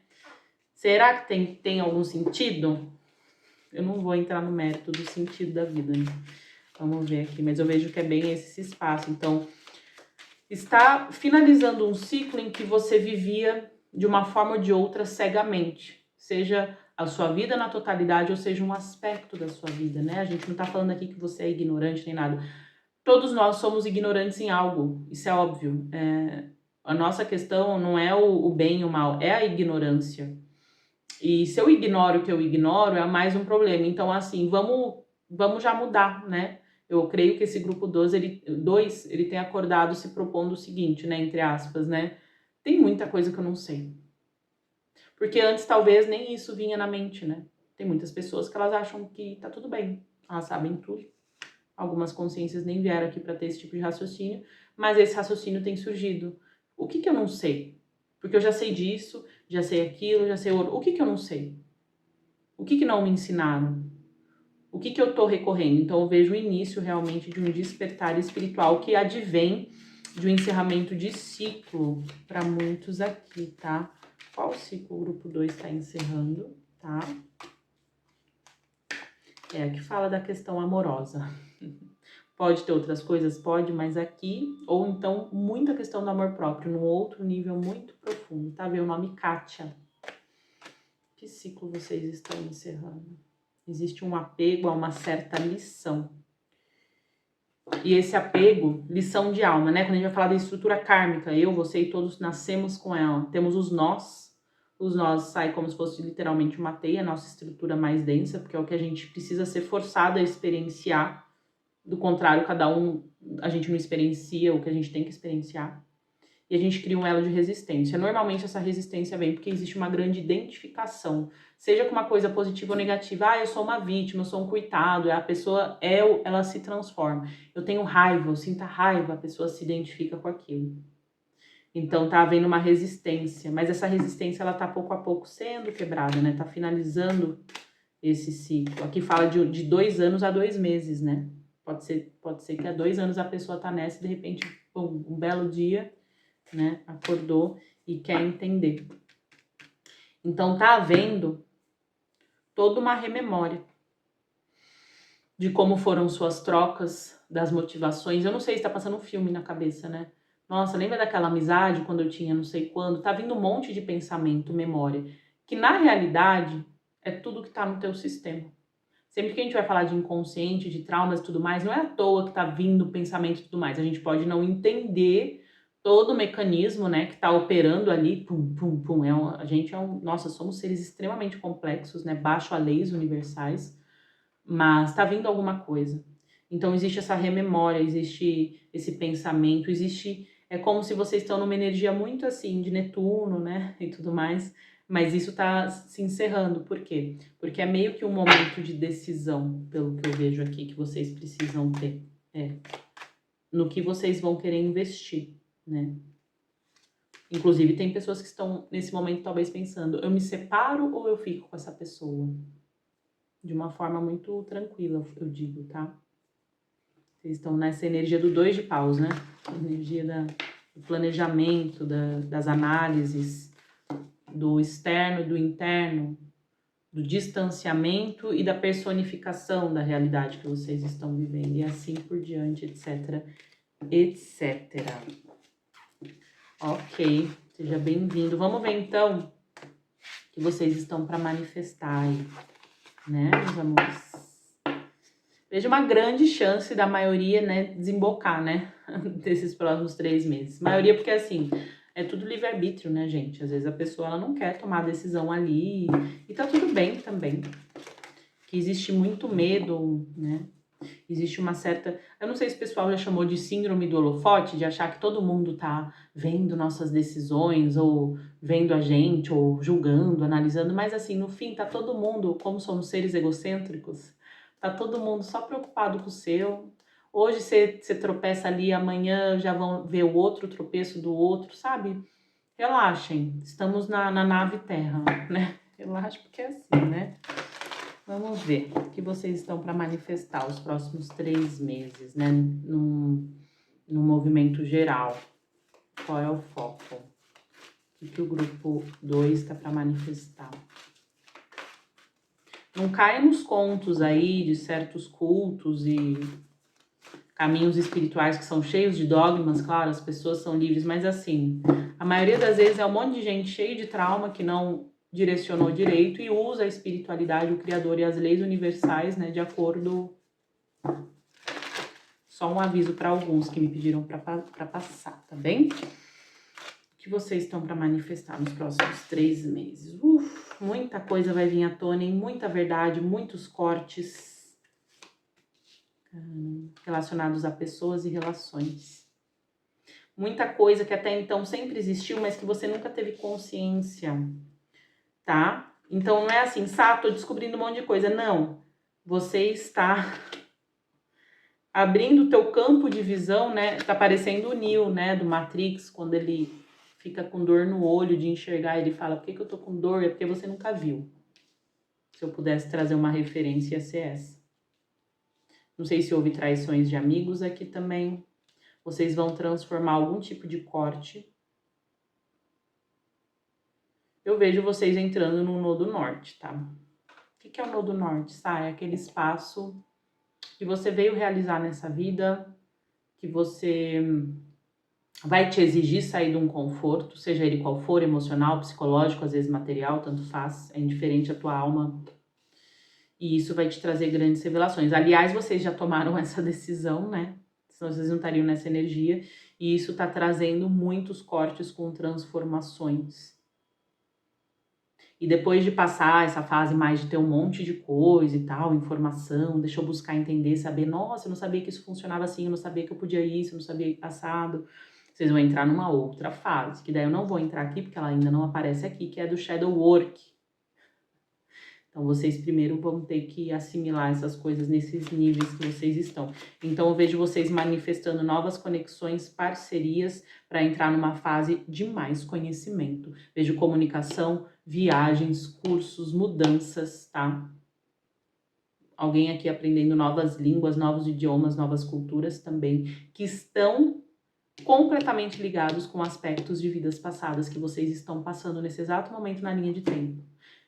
Será que tem algum sentido? Eu não vou entrar no mérito do sentido da vida, né? Vamos ver aqui, mas eu vejo que é bem esse espaço. Então, está finalizando um ciclo em que você vivia de uma forma ou de outra cegamente, seja a sua vida na totalidade ou seja um aspecto da sua vida, né? A gente não tá falando aqui que você é ignorante nem nada. Todos nós somos ignorantes em algo, isso é óbvio. A nossa questão não é o bem e o mal, é a ignorância. E se eu ignoro o que eu ignoro, é mais um problema. Então, assim, vamos já mudar, né? Eu creio que esse grupo 2, ele tem acordado se propondo o seguinte, né? Entre aspas, né? Tem muita coisa que eu não sei. Porque antes, talvez, nem isso vinha na mente, né? Tem muitas pessoas que elas acham que tá tudo bem. Elas sabem tudo. Algumas consciências nem vieram aqui para ter esse tipo de raciocínio. Mas esse raciocínio tem surgido. O que eu não sei? Porque eu já sei disso, já sei aquilo, já sei outro. O que eu não sei? O que não me ensinaram? O que eu tô recorrendo? Então eu vejo o início realmente de um despertar espiritual que advém de um encerramento de ciclo para muitos aqui, tá? Qual ciclo o grupo 2 está encerrando, tá? Aqui fala da questão amorosa. Pode ter outras coisas? Pode, mas aqui, ou então muita questão do amor próprio, num outro nível muito profundo, tá? Vê o nome Kátia. Que ciclo vocês estão encerrando? Existe um apego a uma certa lição. E esse apego, lição de alma, né? Quando a gente vai falar da estrutura kármica, eu, você e todos nascemos com ela. Temos os nós saem como se fosse literalmente uma teia, a nossa estrutura mais densa, porque é o que a gente precisa ser forçado a experienciar. Do contrário, a gente não experiencia o que a gente tem que experienciar. E a gente cria um elo de resistência. Normalmente essa resistência vem porque existe uma grande identificação, seja com uma coisa positiva ou negativa. Eu sou uma vítima, eu sou um coitado, a pessoa ela se transforma. Eu tenho raiva, eu sinto a raiva, a pessoa se identifica com aquilo. Então tá havendo uma resistência, mas essa resistência ela tá pouco a pouco sendo quebrada, né? Tá finalizando esse ciclo. Aqui fala de 2 anos a 2 meses, né? Pode ser que há 2 anos a pessoa tá nessa e de repente, um belo dia, né, acordou e quer entender. Então tá havendo toda uma rememória de como foram suas trocas, das motivações. Eu não sei se tá passando um filme na cabeça, né? Nossa, lembra daquela amizade quando eu tinha não sei quando? Tá vindo um monte de pensamento, memória, que na realidade é tudo que tá no teu sistema. Sempre que a gente vai falar de inconsciente, de traumas e tudo mais, não é à toa que tá vindo pensamento e tudo mais. A gente pode não entender todo o mecanismo, né, que tá operando ali, pum, pum, pum. Nossa, somos seres extremamente complexos, né, baixo a leis universais, mas tá vindo alguma coisa. Então existe essa rememória, existe esse pensamento, é como se vocês estão numa energia muito assim, de Netuno, né, e tudo mais, mas isso tá se encerrando. Por quê? Porque é meio que um momento de decisão, pelo que eu vejo aqui, que vocês precisam ter, no que vocês vão querer investir, né? Inclusive, tem pessoas que estão nesse momento talvez pensando, eu me separo ou eu fico com essa pessoa? De uma forma muito tranquila, eu digo, tá? Vocês estão nessa energia do 2 de paus, né? Energia do planejamento, das análises, do externo, do interno, do distanciamento e da personificação da realidade que vocês estão vivendo, e assim por diante, etc, etc. Ok, seja bem-vindo. Vamos ver então o que vocês estão para manifestar aí, né, meus amores? Vejo uma grande chance da maioria, né, desembocar, né, desses próximos 3 meses. Maioria porque, assim, é tudo livre-arbítrio, né, gente? Às vezes a pessoa ela não quer tomar a decisão ali e tá tudo bem também. Que existe muito medo, né? existe uma certa... Eu não sei se o pessoal já chamou de síndrome do holofote, de achar que todo mundo tá vendo nossas decisões, ou vendo a gente, ou julgando, analisando, mas assim, no fim, tá todo mundo, como somos seres egocêntricos, tá todo mundo só preocupado com o seu. Hoje você tropeça ali, amanhã já vão ver o outro tropeço do outro, sabe? Relaxem, estamos na nave Terra, né? Relaxa porque é assim, né? Vamos ver o que vocês estão para manifestar os próximos 3 meses, né? No movimento geral. Qual é o foco? O que o grupo 2 está para manifestar? Não caia nos contos aí de certos cultos e caminhos espirituais que são cheios de dogmas, claro, as pessoas são livres, mas assim, a maioria das vezes é um monte de gente cheia de trauma que não direcionou direito e usa a espiritualidade, o Criador e as leis universais, né, de acordo... Só um aviso para alguns que me pediram para passar, tá bem? O que vocês estão para manifestar nos próximos 3 meses? Muita coisa vai vir à tona, hein? Muita verdade, muitos cortes relacionados a pessoas e relações. Muita coisa que até então sempre existiu, mas que você nunca teve consciência, tá? Então não é assim, tô descobrindo um monte de coisa. Não, você está abrindo o teu campo de visão, né? Tá parecendo o Neo, né, do Matrix, quando ele fica com dor no olho de enxergar, ele fala, por que eu tô com dor? É porque você nunca viu. Se eu pudesse trazer uma referência, ia ser essa. Não sei se houve traições de amigos aqui também. Vocês vão transformar algum tipo de corte. Eu vejo vocês entrando no Nodo Norte, tá? O que é o Nodo Norte? É aquele espaço que você veio realizar nessa vida, que você vai te exigir sair de um conforto, seja ele qual for, emocional, psicológico, às vezes material, tanto faz, é indiferente à tua alma. E isso vai te trazer grandes revelações. Aliás, vocês já tomaram essa decisão, né? Senão vocês não estariam nessa energia. E isso tá trazendo muitos cortes com transformações. E depois de passar essa fase mais de ter um monte de coisa e tal, informação, deixa eu buscar entender, saber, nossa, eu não sabia que isso funcionava assim, eu não sabia que eu podia isso, eu não sabia assado. Vocês vão entrar numa outra fase, que daí eu não vou entrar aqui, porque ela ainda não aparece aqui, que é do Shadow Work. Então, vocês primeiro vão ter que assimilar essas coisas nesses níveis que vocês estão. Então, eu vejo vocês manifestando novas conexões, parcerias, para entrar numa fase de mais conhecimento. Vejo comunicação, viagens, cursos, mudanças, tá? Alguém aqui aprendendo novas línguas, novos idiomas, novas culturas também, que estão completamente ligados com aspectos de vidas passadas que vocês estão passando nesse exato momento na linha de tempo.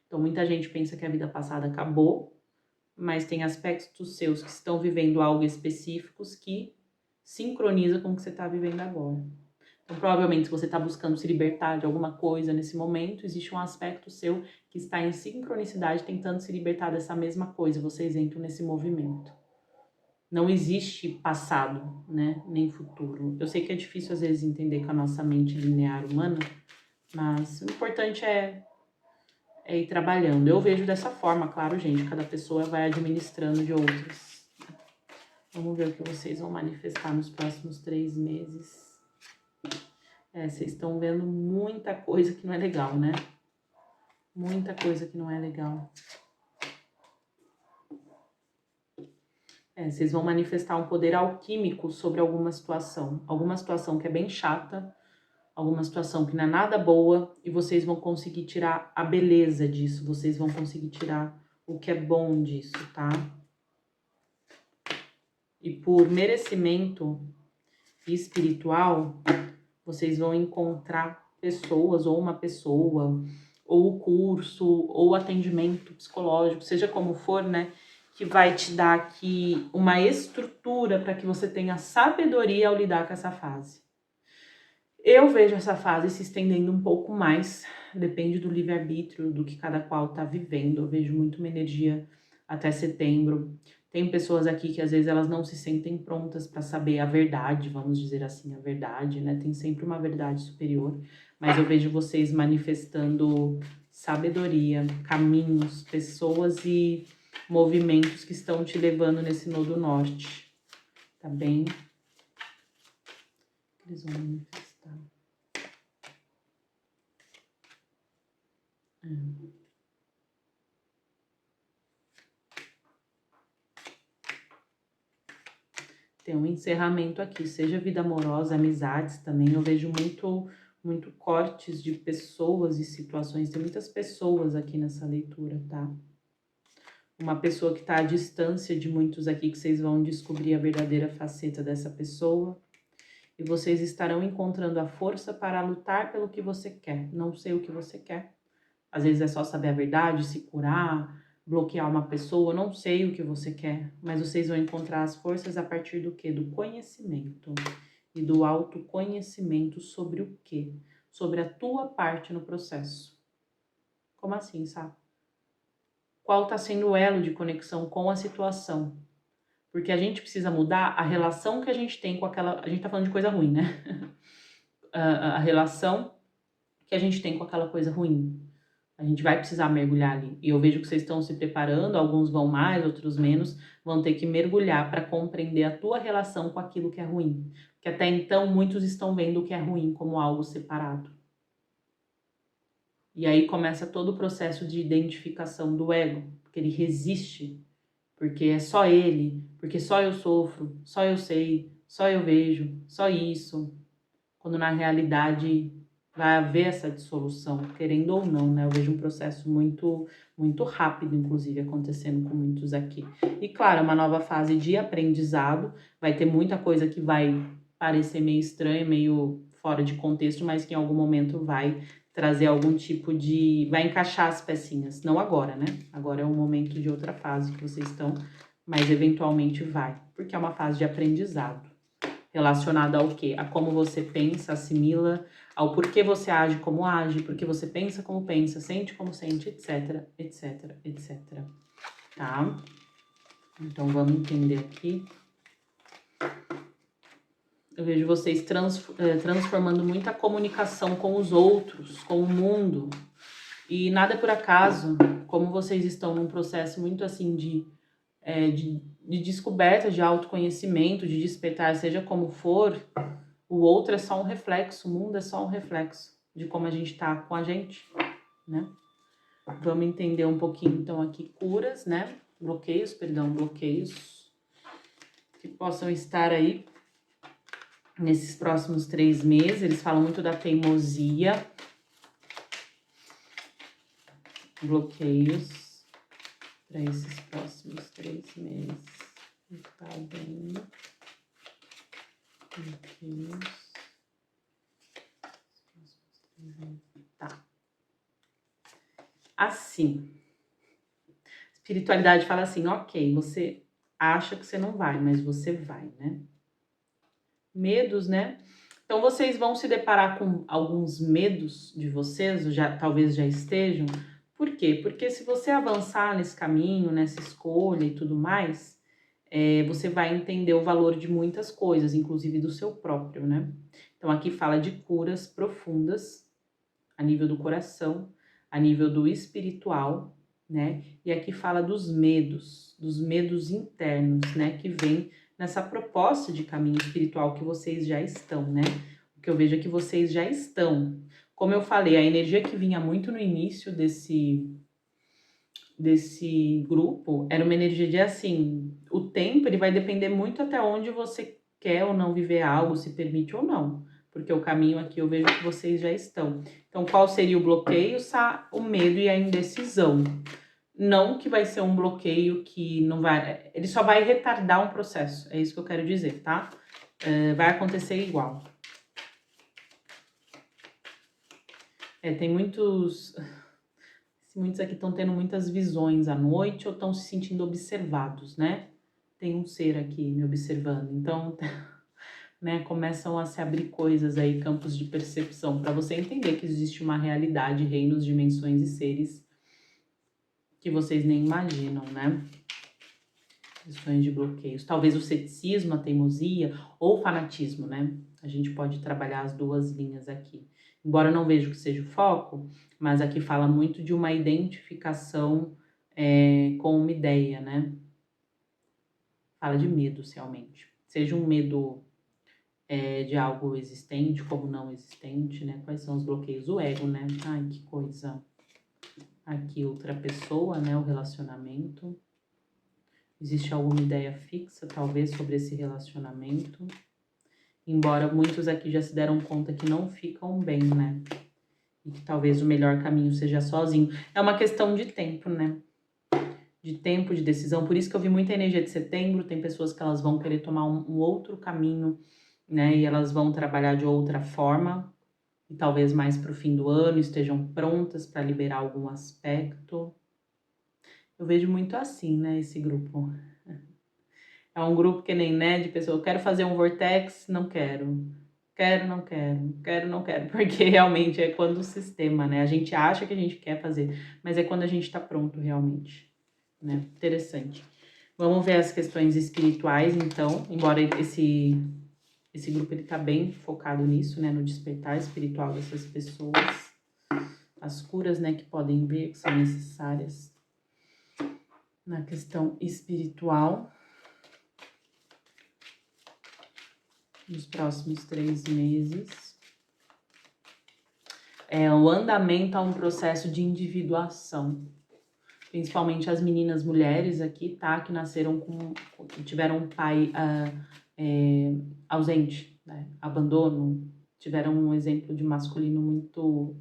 Então, muita gente pensa que a vida passada acabou, mas tem aspectos seus que estão vivendo algo específicos que sincroniza com o que você está vivendo agora. Então, provavelmente, se você está buscando se libertar de alguma coisa nesse momento, existe um aspecto seu que está em sincronicidade tentando se libertar dessa mesma coisa. Vocês entram nesse movimento. Não existe passado, né? Nem futuro. Eu sei que é difícil, às vezes, entender com a nossa mente linear humana, mas o importante é ir trabalhando. Eu vejo dessa forma, claro, gente, cada pessoa vai administrando de outras. Vamos ver o que vocês vão manifestar nos próximos 3 meses. Vocês estão vendo muita coisa que não é legal, né? Muita coisa que não é legal. Vocês vão manifestar um poder alquímico sobre alguma situação que é bem chata, alguma situação que não é nada boa, e vocês vão conseguir tirar a beleza disso, vocês vão conseguir tirar o que é bom disso, tá? E por merecimento espiritual, vocês vão encontrar pessoas, ou uma pessoa, ou curso, ou atendimento psicológico, seja como for, né? Que vai te dar aqui uma estrutura para que você tenha sabedoria ao lidar com essa fase. Eu vejo essa fase se estendendo um pouco mais, depende do livre-arbítrio, do que cada qual tá vivendo. Eu vejo muito uma energia até setembro. Tem pessoas aqui que às vezes elas não se sentem prontas para saber a verdade, vamos dizer assim, a verdade, né? Tem sempre uma verdade superior, mas eu vejo vocês manifestando sabedoria, caminhos, pessoas e movimentos que estão te levando nesse nodo norte, tá bem? Eles vão manifestar. Tem um encerramento aqui, seja vida amorosa, amizades também. Eu vejo muito cortes de pessoas e situações. Tem muitas pessoas aqui nessa leitura, tá? Uma pessoa que tá à distância de muitos aqui, que vocês vão descobrir a verdadeira faceta dessa pessoa. E vocês estarão encontrando a força para lutar pelo que você quer. Não sei o que você quer. Às vezes é só saber a verdade, se curar, bloquear uma pessoa, não sei o que você quer, mas vocês vão encontrar as forças a partir do quê? Do conhecimento e do autoconhecimento sobre o quê? Sobre a tua parte no processo. Como assim, sabe? Qual está sendo o elo de conexão com a situação? Porque a gente precisa mudar a relação que a gente tem com aquela... A gente tá falando de coisa ruim, né? A relação que a gente tem com aquela coisa ruim. A gente vai precisar mergulhar ali. E eu vejo que vocês estão se preparando, alguns vão mais, outros menos, vão ter que mergulhar para compreender a tua relação com aquilo que é ruim. Porque até então muitos estão vendo o que é ruim como algo separado. E aí começa todo o processo de identificação do ego, porque ele resiste, porque é só ele, porque só eu sofro, só eu sei, só eu vejo, só isso. Quando na realidade vai haver essa dissolução, querendo ou não, né? Eu vejo um processo muito rápido, inclusive, acontecendo com muitos aqui. E claro, é uma nova fase de aprendizado, vai ter muita coisa que vai parecer meio estranha, meio fora de contexto, mas que em algum momento vai trazer algum tipo de... vai encaixar as pecinhas, não agora, né? Agora é um momento de outra fase que vocês estão, mas eventualmente vai, porque é uma fase de aprendizado. Relacionada ao quê? A como você pensa, assimila, ao porquê você age como age, porque você pensa como pensa, sente como sente, etc, etc, etc. Tá? Então, vamos entender aqui. Eu vejo vocês transformando muita comunicação com os outros, com o mundo. E nada é por acaso, como vocês estão num processo muito assim de descoberta, de autoconhecimento, de despertar, seja como for, o outro é só um reflexo, o mundo é só um reflexo de como a gente tá com a gente, né? Vamos entender um pouquinho, então, aqui curas, né? Bloqueios que possam estar aí nesses próximos 3 meses. Eles falam muito da teimosia. Bloqueios para esses próximos 3 meses. Tá vendo? Bloqueios. Tá. Assim. Espiritualidade fala assim, ok, você acha que você não vai, mas você vai, né? Medos, né? Então vocês vão se deparar com alguns medos de vocês, talvez já estejam. Por quê? Porque se você avançar nesse caminho, nessa escolha e tudo mais, você vai entender o valor de muitas coisas, inclusive do seu próprio, né? Então aqui fala de curas profundas, a nível do coração, a nível do espiritual, né? E aqui fala dos medos internos, né? Que vem nessa proposta de caminho espiritual que vocês já estão, né? O que eu vejo é que vocês já estão. Como eu falei, a energia que vinha muito no início desse grupo era uma energia de assim, o tempo ele vai depender muito até onde você quer ou não viver algo, se permite ou não. Porque o caminho aqui eu vejo que vocês já estão. Então, qual seria o bloqueio? O medo e a indecisão. Não que vai ser um bloqueio que não vai... Ele só vai retardar um processo. É isso que eu quero dizer, tá? Vai acontecer igual. Tem muitos aqui estão tendo muitas visões à noite ou estão se sentindo observados, né? Tem um ser aqui me observando. Então... né, começam a se abrir coisas aí, campos de percepção, para você entender que existe uma realidade, reinos, dimensões e seres que vocês nem imaginam, né? Questões de bloqueios. Talvez o ceticismo, a teimosia ou o fanatismo, né? A gente pode trabalhar as duas linhas aqui. Embora eu não veja que seja o foco, mas aqui fala muito de uma identificação com uma ideia, né? Fala de medos, realmente. Seja um medo de algo existente, como não existente, né? Quais são os bloqueios? O ego, né? Ai, que coisa. Aqui, outra pessoa, né? O relacionamento. Existe alguma ideia fixa, talvez, sobre esse relacionamento. Embora muitos aqui já se deram conta que não ficam bem, né? E que talvez o melhor caminho seja sozinho. É uma questão de tempo, né? De tempo, de decisão. Por isso que eu vi muita energia de setembro. Tem pessoas que elas vão querer tomar um outro caminho, né? E elas vão trabalhar de outra forma. E talvez mais para o fim do ano estejam prontas para liberar algum aspecto. Eu vejo muito assim, né? Esse grupo. É um grupo que nem, né? De pessoa, eu quero fazer um vortex, não quero. Quero, não quero. Quero, não quero. Porque realmente é quando o sistema, né? A gente acha que a gente quer fazer, mas é quando a gente tá pronto realmente, né? Interessante. Vamos ver as questões espirituais, então. Embora esse grupo ele tá bem focado nisso, né? No despertar espiritual dessas pessoas. As curas, né? Que podem vir, que são necessárias na questão espiritual. Nos próximos 3 meses. O andamento a um processo de individuação. Principalmente as meninas mulheres aqui, tá? Que nasceram que tiveram um pai ausente, né? Abandono. Tiveram um exemplo de masculino muito,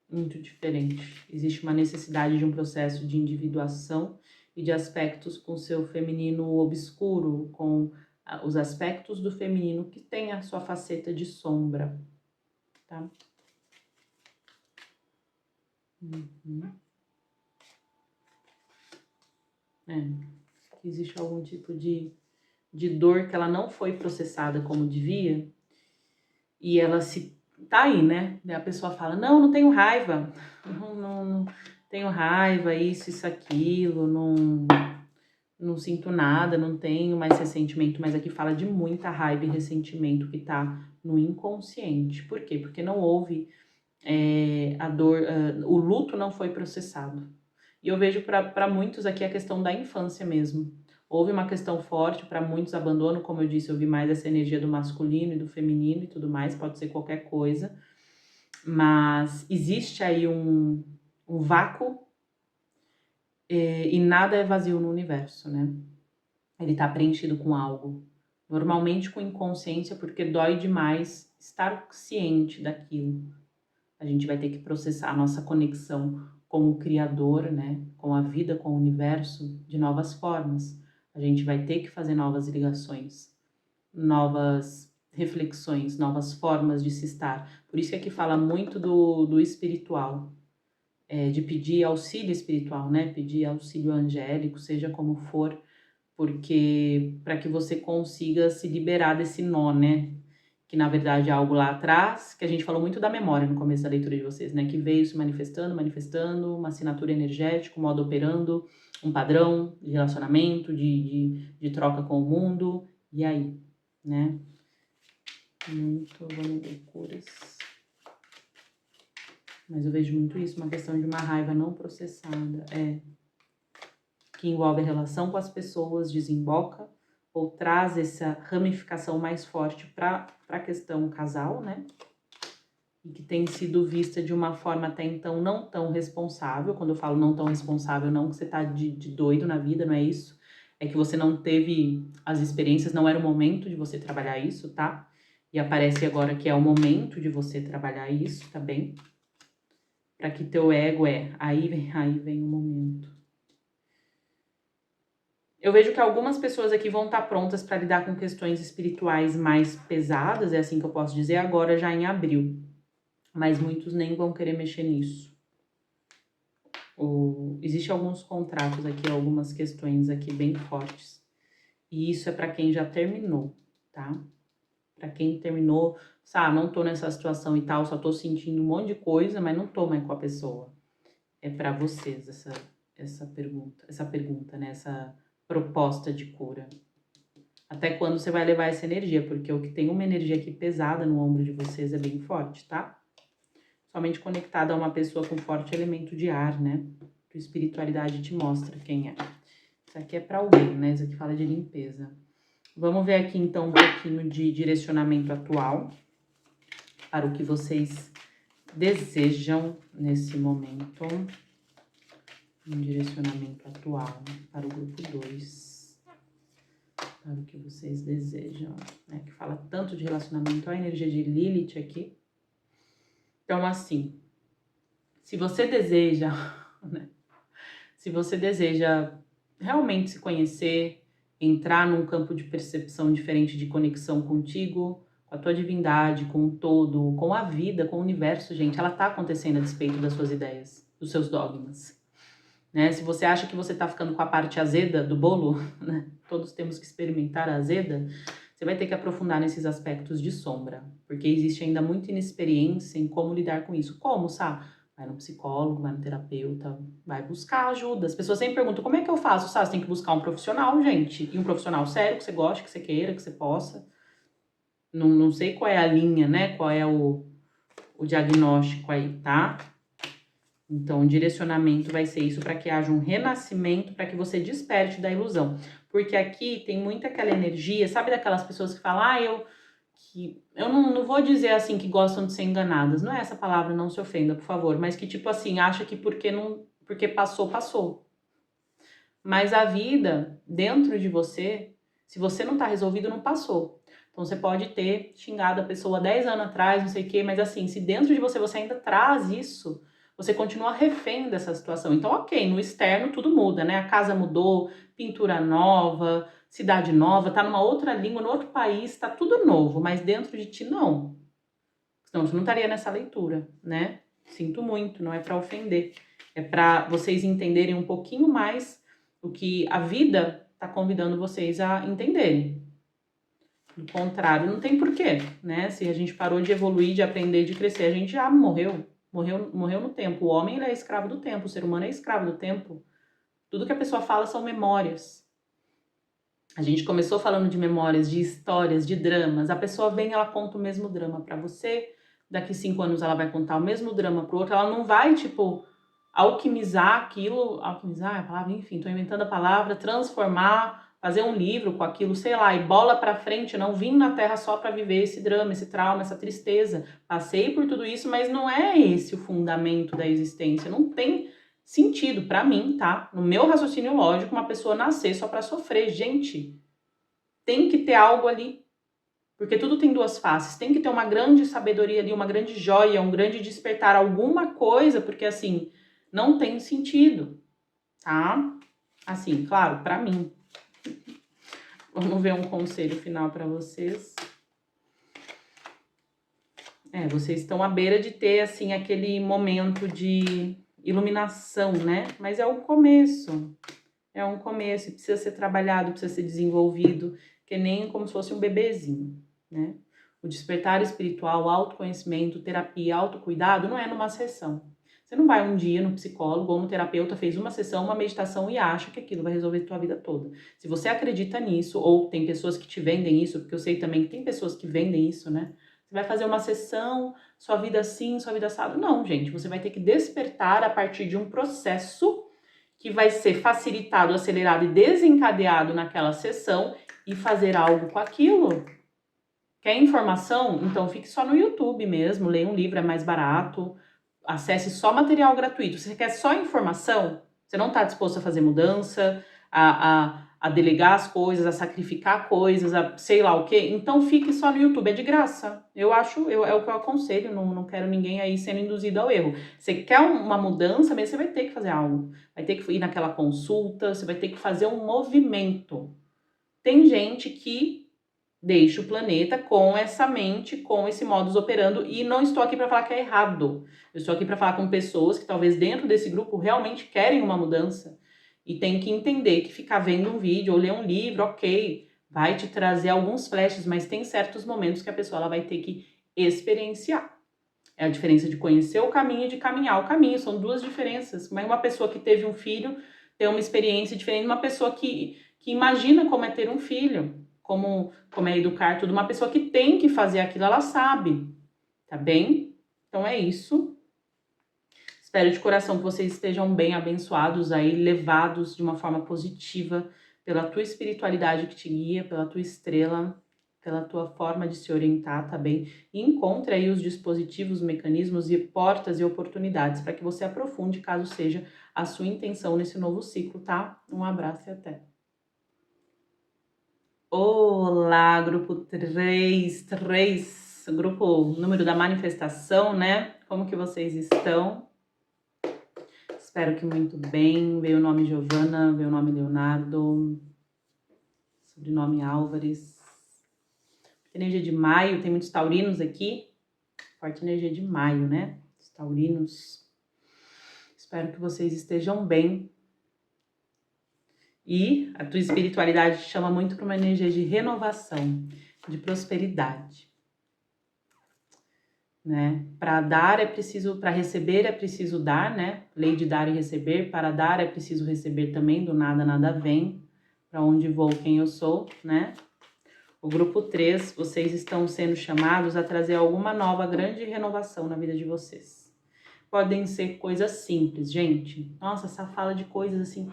muito diferente. Existe uma necessidade de um processo de individuação e de aspectos com seu feminino obscuro, com os aspectos do feminino que tem a sua faceta de sombra, tá? Que existe algum tipo de dor que ela não foi processada como devia e ela tá aí, né? Daí a pessoa fala, não tenho raiva, não tenho raiva, isso, aquilo, não sinto nada, não tenho mais ressentimento, mas aqui fala de muita raiva e ressentimento que tá no inconsciente. Por quê? Porque não houve a dor, o luto não foi processado. E eu vejo para muitos aqui a questão da infância mesmo. Houve uma questão forte, para muitos abandono, como eu disse, eu vi mais essa energia do masculino e do feminino e tudo mais, pode ser qualquer coisa. Mas existe aí um vácuo e nada é vazio no universo, né? Ele tá preenchido com algo. Normalmente com inconsciência, porque dói demais estar ciente daquilo. A gente vai ter que processar a nossa conexão com o Criador, né? Com a vida, com o universo, de novas formas. A gente vai ter que fazer novas ligações, novas reflexões, novas formas de se estar. Por isso que aqui fala muito do espiritual, de pedir auxílio espiritual, né? Pedir auxílio angélico, seja como for, porque para que você consiga se liberar desse nó, né? Que na verdade é algo lá atrás, que a gente falou muito da memória no começo da leitura de vocês, né? Que veio se manifestando, uma assinatura energética, um modo operando, um padrão de relacionamento, de troca com o mundo, e aí, né? Vamos ver curas. Mas eu vejo muito isso, uma questão de uma raiva não processada, que envolve a relação com as pessoas, desemboca, ou traz essa ramificação mais forte para a questão casal, né? E que tem sido vista de uma forma até então não tão responsável. Quando eu falo não tão responsável, não que você tá de doido na vida, não é isso. É que você não teve as experiências, não era o momento de você trabalhar isso, tá? E aparece agora que é o momento de você trabalhar isso, tá bem? Para que teu ego aí vem o momento. Eu vejo que algumas pessoas aqui vão estar prontas para lidar com questões espirituais mais pesadas, é assim que eu posso dizer, agora já em abril. Mas muitos nem vão querer mexer nisso. Existem alguns contratos aqui, algumas questões aqui bem fortes. E isso é para quem já terminou, tá? Para quem terminou, sabe, não tô nessa situação e tal, só tô sentindo um monte de coisa, mas não tô mais com a pessoa. É para vocês essa pergunta, né? Essa proposta de cura. Até quando você vai levar essa energia, porque o que tem uma energia aqui pesada no ombro de vocês é bem forte, tá? Somente conectada a uma pessoa com forte elemento de ar, né? tua espiritualidade te mostra quem é. Isso aqui é para alguém, né? Isso aqui fala de limpeza. Vamos ver aqui, então, um pouquinho de direcionamento atual para o que vocês desejam nesse momento. Um direcionamento atual para o grupo 2. Para o que vocês desejam, né? Que fala tanto de relacionamento. Olha a energia de Lilith aqui. Então, assim, se você deseja, né? Se você deseja realmente se conhecer, entrar num campo de percepção diferente, de conexão contigo, com a tua divindade, com o todo, com a vida, com o universo, gente, ela tá acontecendo a despeito das suas ideias, dos seus dogmas, né? Se você acha que você tá ficando com a parte azeda do bolo, né? Todos temos que experimentar a azeda. Você vai ter que aprofundar nesses aspectos de sombra, porque existe ainda muita inexperiência em como lidar com isso. Como, sabe? Vai no psicólogo, vai no terapeuta, vai buscar ajuda. As pessoas sempre perguntam, como é que eu faço? Sabe? Você tem que buscar um profissional, gente. E um profissional sério, que você goste, que você queira, que você possa. Não sei qual é a linha, né? Qual é o diagnóstico aí, tá? Então, o direcionamento vai ser isso, para que haja um renascimento, para que você desperte da ilusão. Porque aqui tem muita aquela energia, sabe daquelas pessoas que falam, eu não vou dizer assim que gostam de ser enganadas, não é essa palavra, não se ofenda, por favor, mas que tipo assim, acha que porque passou. Mas a vida dentro de você, se você não tá resolvido, não passou. Então você pode ter xingado a pessoa 10 anos atrás, não sei o quê, mas assim, se dentro de você ainda traz isso, você continua refém dessa situação. Então, ok, no externo tudo muda, né? A casa mudou, pintura nova, cidade nova, tá numa outra língua, no outro país, tá tudo novo, mas dentro de ti não. Senão você não estaria nessa leitura, né? Sinto muito, não é para ofender. É para vocês entenderem um pouquinho mais o que a vida tá convidando vocês a entenderem. Do contrário, não tem porquê, né? Se a gente parou de evoluir, de aprender, de crescer, a gente já morreu no tempo. O homem, ele é escravo do tempo, o ser humano é escravo do tempo. Tudo que a pessoa fala são memórias. A gente começou falando de memórias, de histórias, de dramas. A pessoa vem, ela conta o mesmo drama para você. Daqui 5 anos ela vai contar o mesmo drama pro outro. Ela não vai, tipo, alquimizar aquilo. Alquimizar é a palavra? Enfim, tô inventando a palavra. Transformar, fazer um livro com aquilo, sei lá, e bola pra frente. Não vim na Terra só pra viver esse drama, esse trauma, essa tristeza. Passei por tudo isso, mas não é esse o fundamento da existência. Não tem sentido pra mim, tá? No meu raciocínio lógico, uma pessoa nascer só pra sofrer. Gente, tem que ter algo ali. Porque tudo tem duas faces. Tem que ter uma grande sabedoria ali, uma grande joia, um grande despertar, alguma coisa, porque assim, não tem sentido, tá? Assim, claro, pra mim. Vamos ver um conselho final pra vocês. Vocês estão à beira de ter, assim, aquele momento de iluminação, né? Mas é o começo. É um começo, precisa ser trabalhado, precisa ser desenvolvido, que nem como se fosse um bebezinho, né? O despertar espiritual, autoconhecimento, terapia, autocuidado não é numa sessão. Você não vai um dia no psicólogo ou no terapeuta, fez uma sessão, uma meditação e acha que aquilo vai resolver a tua vida toda. Se você acredita nisso, ou tem pessoas que te vendem isso, porque eu sei também que tem pessoas que vendem isso, né? Você vai fazer uma sessão, sua vida assim, sua vida assado. Não, gente, você vai ter que despertar a partir de um processo que vai ser facilitado, acelerado e desencadeado naquela sessão e fazer algo com aquilo. Quer informação? Então fique só no YouTube mesmo, leia um livro, é mais barato, acesse só material gratuito. Se você quer só informação, você não está disposto a fazer mudança, a delegar as coisas, a sacrificar coisas, a sei lá o quê, então fique só no YouTube, é de graça. É o que eu aconselho, não quero ninguém aí sendo induzido ao erro. Você quer uma mudança, mas você vai ter que fazer algo. Vai ter que ir naquela consulta, você vai ter que fazer um movimento. Tem gente que deixa o planeta com essa mente, com esse modus operando, e não estou aqui para falar que é errado. Eu estou aqui para falar com pessoas que talvez dentro desse grupo realmente querem uma mudança e tem que entender que ficar vendo um vídeo ou ler um livro, ok, vai te trazer alguns flashes, mas tem certos momentos que a pessoa ela vai ter que experienciar. É a diferença de conhecer o caminho e de caminhar o caminho, são duas diferenças. Como é uma pessoa que teve um filho ter uma experiência diferente de uma pessoa que imagina como é ter um filho, como é educar tudo. Uma pessoa que tem que fazer aquilo, ela sabe, tá bem? Então é isso. Espero de coração que vocês estejam bem abençoados aí, levados de uma forma positiva pela tua espiritualidade que te guia, pela tua estrela, pela tua forma de se orientar, tá bem? E encontre aí os dispositivos, mecanismos e portas e oportunidades para que você aprofunde, caso seja a sua intenção nesse novo ciclo, tá? Um abraço e até! Olá, grupo 3, grupo número da manifestação, né? Como que vocês estão? Espero que muito bem. Veio o nome Giovana, veio o nome Leonardo, sobrenome Álvares. Energia de maio, tem muitos taurinos aqui. Forte energia de maio, né? Os taurinos. Espero que vocês estejam bem. E a tua espiritualidade te chama muito para uma energia de renovação, de prosperidade. Né? Para dar é preciso, para receber é preciso dar, né? Lei de dar e receber. Para dar é preciso receber também, do nada nada vem. Para onde vou, quem eu sou, né? O grupo 3, vocês estão sendo chamados a trazer alguma nova grande renovação na vida de vocês. Podem ser coisas simples, gente. Nossa, essa fala de coisas assim.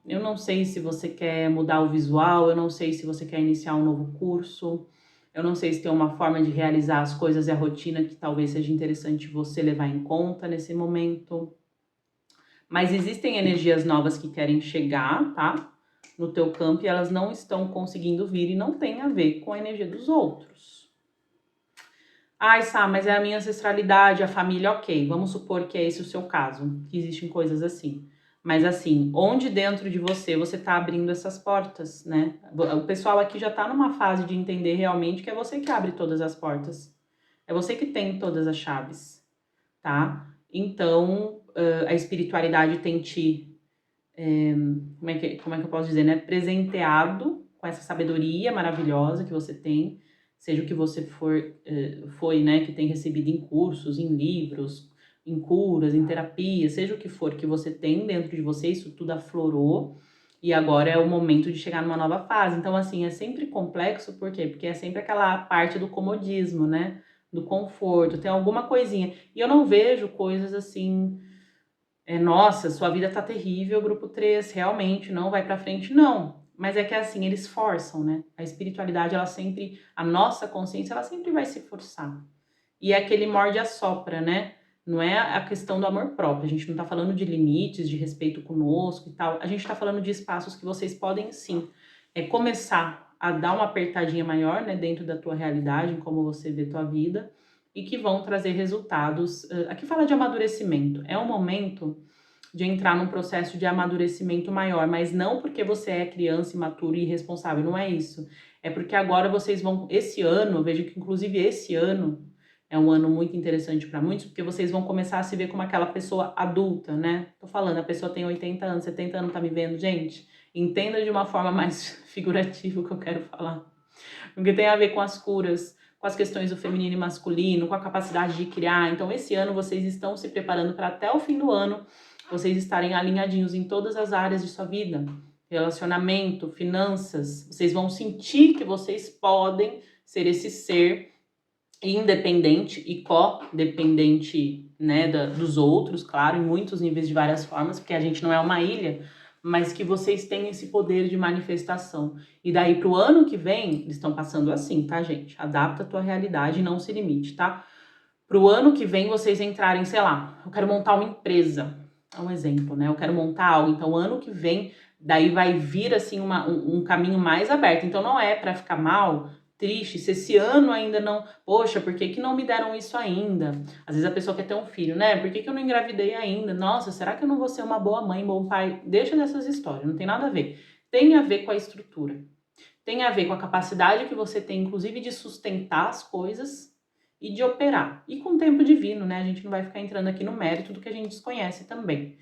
Eu não sei se você quer mudar o visual, eu não sei se você quer iniciar um novo curso. Eu não sei se tem uma forma de realizar as coisas e a rotina que talvez seja interessante você levar em conta nesse momento. Mas existem energias novas que querem chegar, tá? No teu campo e elas não estão conseguindo vir e não tem a ver com a energia dos outros. Ai, Sá, mas é a minha ancestralidade, a família, ok. Vamos supor que é esse o seu caso, que existem coisas assim. Mas assim, onde dentro de você tá abrindo essas portas, né? O pessoal aqui já tá numa fase de entender realmente que é você que abre todas as portas. É você que tem todas as chaves, tá? Então, a espiritualidade tem te, como é que eu posso dizer, né? Presenteado com essa sabedoria maravilhosa que você tem, seja o que você foi, né? Que tem recebido em cursos, em livros, em curas, em terapia, seja o que for que você tem dentro de você, isso tudo aflorou e agora é o momento de chegar numa nova fase. Então, assim, é sempre complexo, por quê? Porque é sempre aquela parte do comodismo, né? Do conforto, tem alguma coisinha. E eu não vejo coisas assim, nossa, sua vida tá terrível, grupo 3, realmente, não vai pra frente, não. Mas é que assim, eles forçam, né? A espiritualidade, ela sempre, a nossa consciência, ela sempre vai se forçar. E é aquele morde-a-sopra, né? Não é a questão do amor próprio, a gente não tá falando de limites, de respeito conosco e tal, a gente tá falando de espaços que vocês podem sim começar a dar uma apertadinha maior, né, dentro da tua realidade, em como você vê tua vida, e que vão trazer resultados. Aqui fala de amadurecimento, é um momento de entrar num processo de amadurecimento maior, mas não porque você é criança, imaturo e irresponsável, não é isso. É porque agora vocês vão, esse ano, veja que inclusive esse ano é um ano muito interessante para muitos, porque vocês vão começar a se ver como aquela pessoa adulta, né? Tô falando, a pessoa tem 80 anos, 70 anos, tá me vendo, gente? Entenda de uma forma mais figurativa o que eu quero falar. Porque tem a ver com as curas, com as questões do feminino e masculino, com a capacidade de criar. Então, esse ano vocês estão se preparando para até o fim do ano vocês estarem alinhadinhos em todas as áreas de sua vida. Relacionamento, finanças. Vocês vão sentir que vocês podem ser esse ser independente e codependente, né, dos outros, claro, em muitos níveis, de várias formas, porque a gente não é uma ilha, mas que vocês têm esse poder de manifestação. E daí pro ano que vem, eles estão passando assim, tá, gente? Adapta a tua realidade e não se limite, tá? Pro ano que vem vocês entrarem, sei lá, eu quero montar uma empresa, é um exemplo, né? Eu quero montar algo, então ano que vem, daí vai vir assim um caminho mais aberto. Então não é para ficar mal, triste, se esse ano ainda não... Poxa, por que não me deram isso ainda? Às vezes a pessoa quer ter um filho, né? Por que eu não engravidei ainda? Nossa, será que eu não vou ser uma boa mãe, bom pai? Deixa dessas histórias, não tem nada a ver. Tem a ver com a estrutura. Tem a ver com a capacidade que você tem, inclusive, de sustentar as coisas e de operar. E com o tempo divino, né? A gente não vai ficar entrando aqui no mérito do que a gente desconhece também.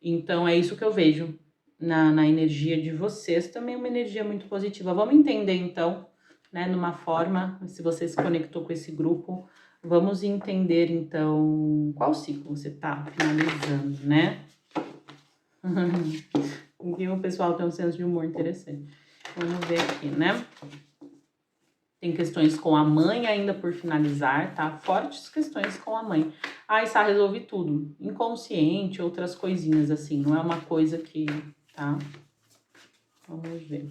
Então, é isso que eu vejo na energia de vocês. Também uma energia muito positiva. Vamos entender, então, né, numa forma, se você se conectou com esse grupo, vamos entender, então, qual ciclo você está finalizando, né? Porque o pessoal tem um senso de humor interessante. Vamos ver aqui, né? Tem questões com a mãe ainda por finalizar, tá? Fortes questões com a mãe. Ah, Sá, resolvi tudo. Inconsciente, outras coisinhas assim. Não é uma coisa que, tá? Vamos ver.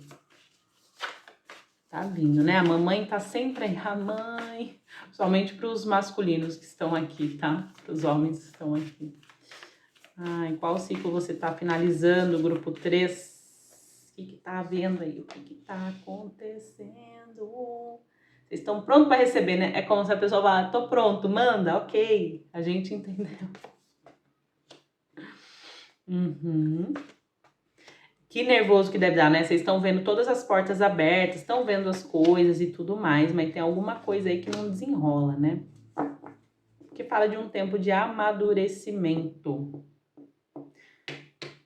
Tá vindo, né? A mamãe tá sempre aí. A mãe. Somente para os masculinos que estão aqui, tá? Para os homens que estão aqui. Ai, qual ciclo você tá finalizando, grupo 3? O que tá havendo aí? O que tá acontecendo? Vocês estão prontos para receber, né? É como se a pessoa fala, tô pronto, manda, ok. A gente entendeu. Que nervoso que deve dar, né? Vocês estão vendo todas as portas abertas, estão vendo as coisas e tudo mais, mas tem alguma coisa aí que não desenrola, né? Que fala de um tempo de amadurecimento.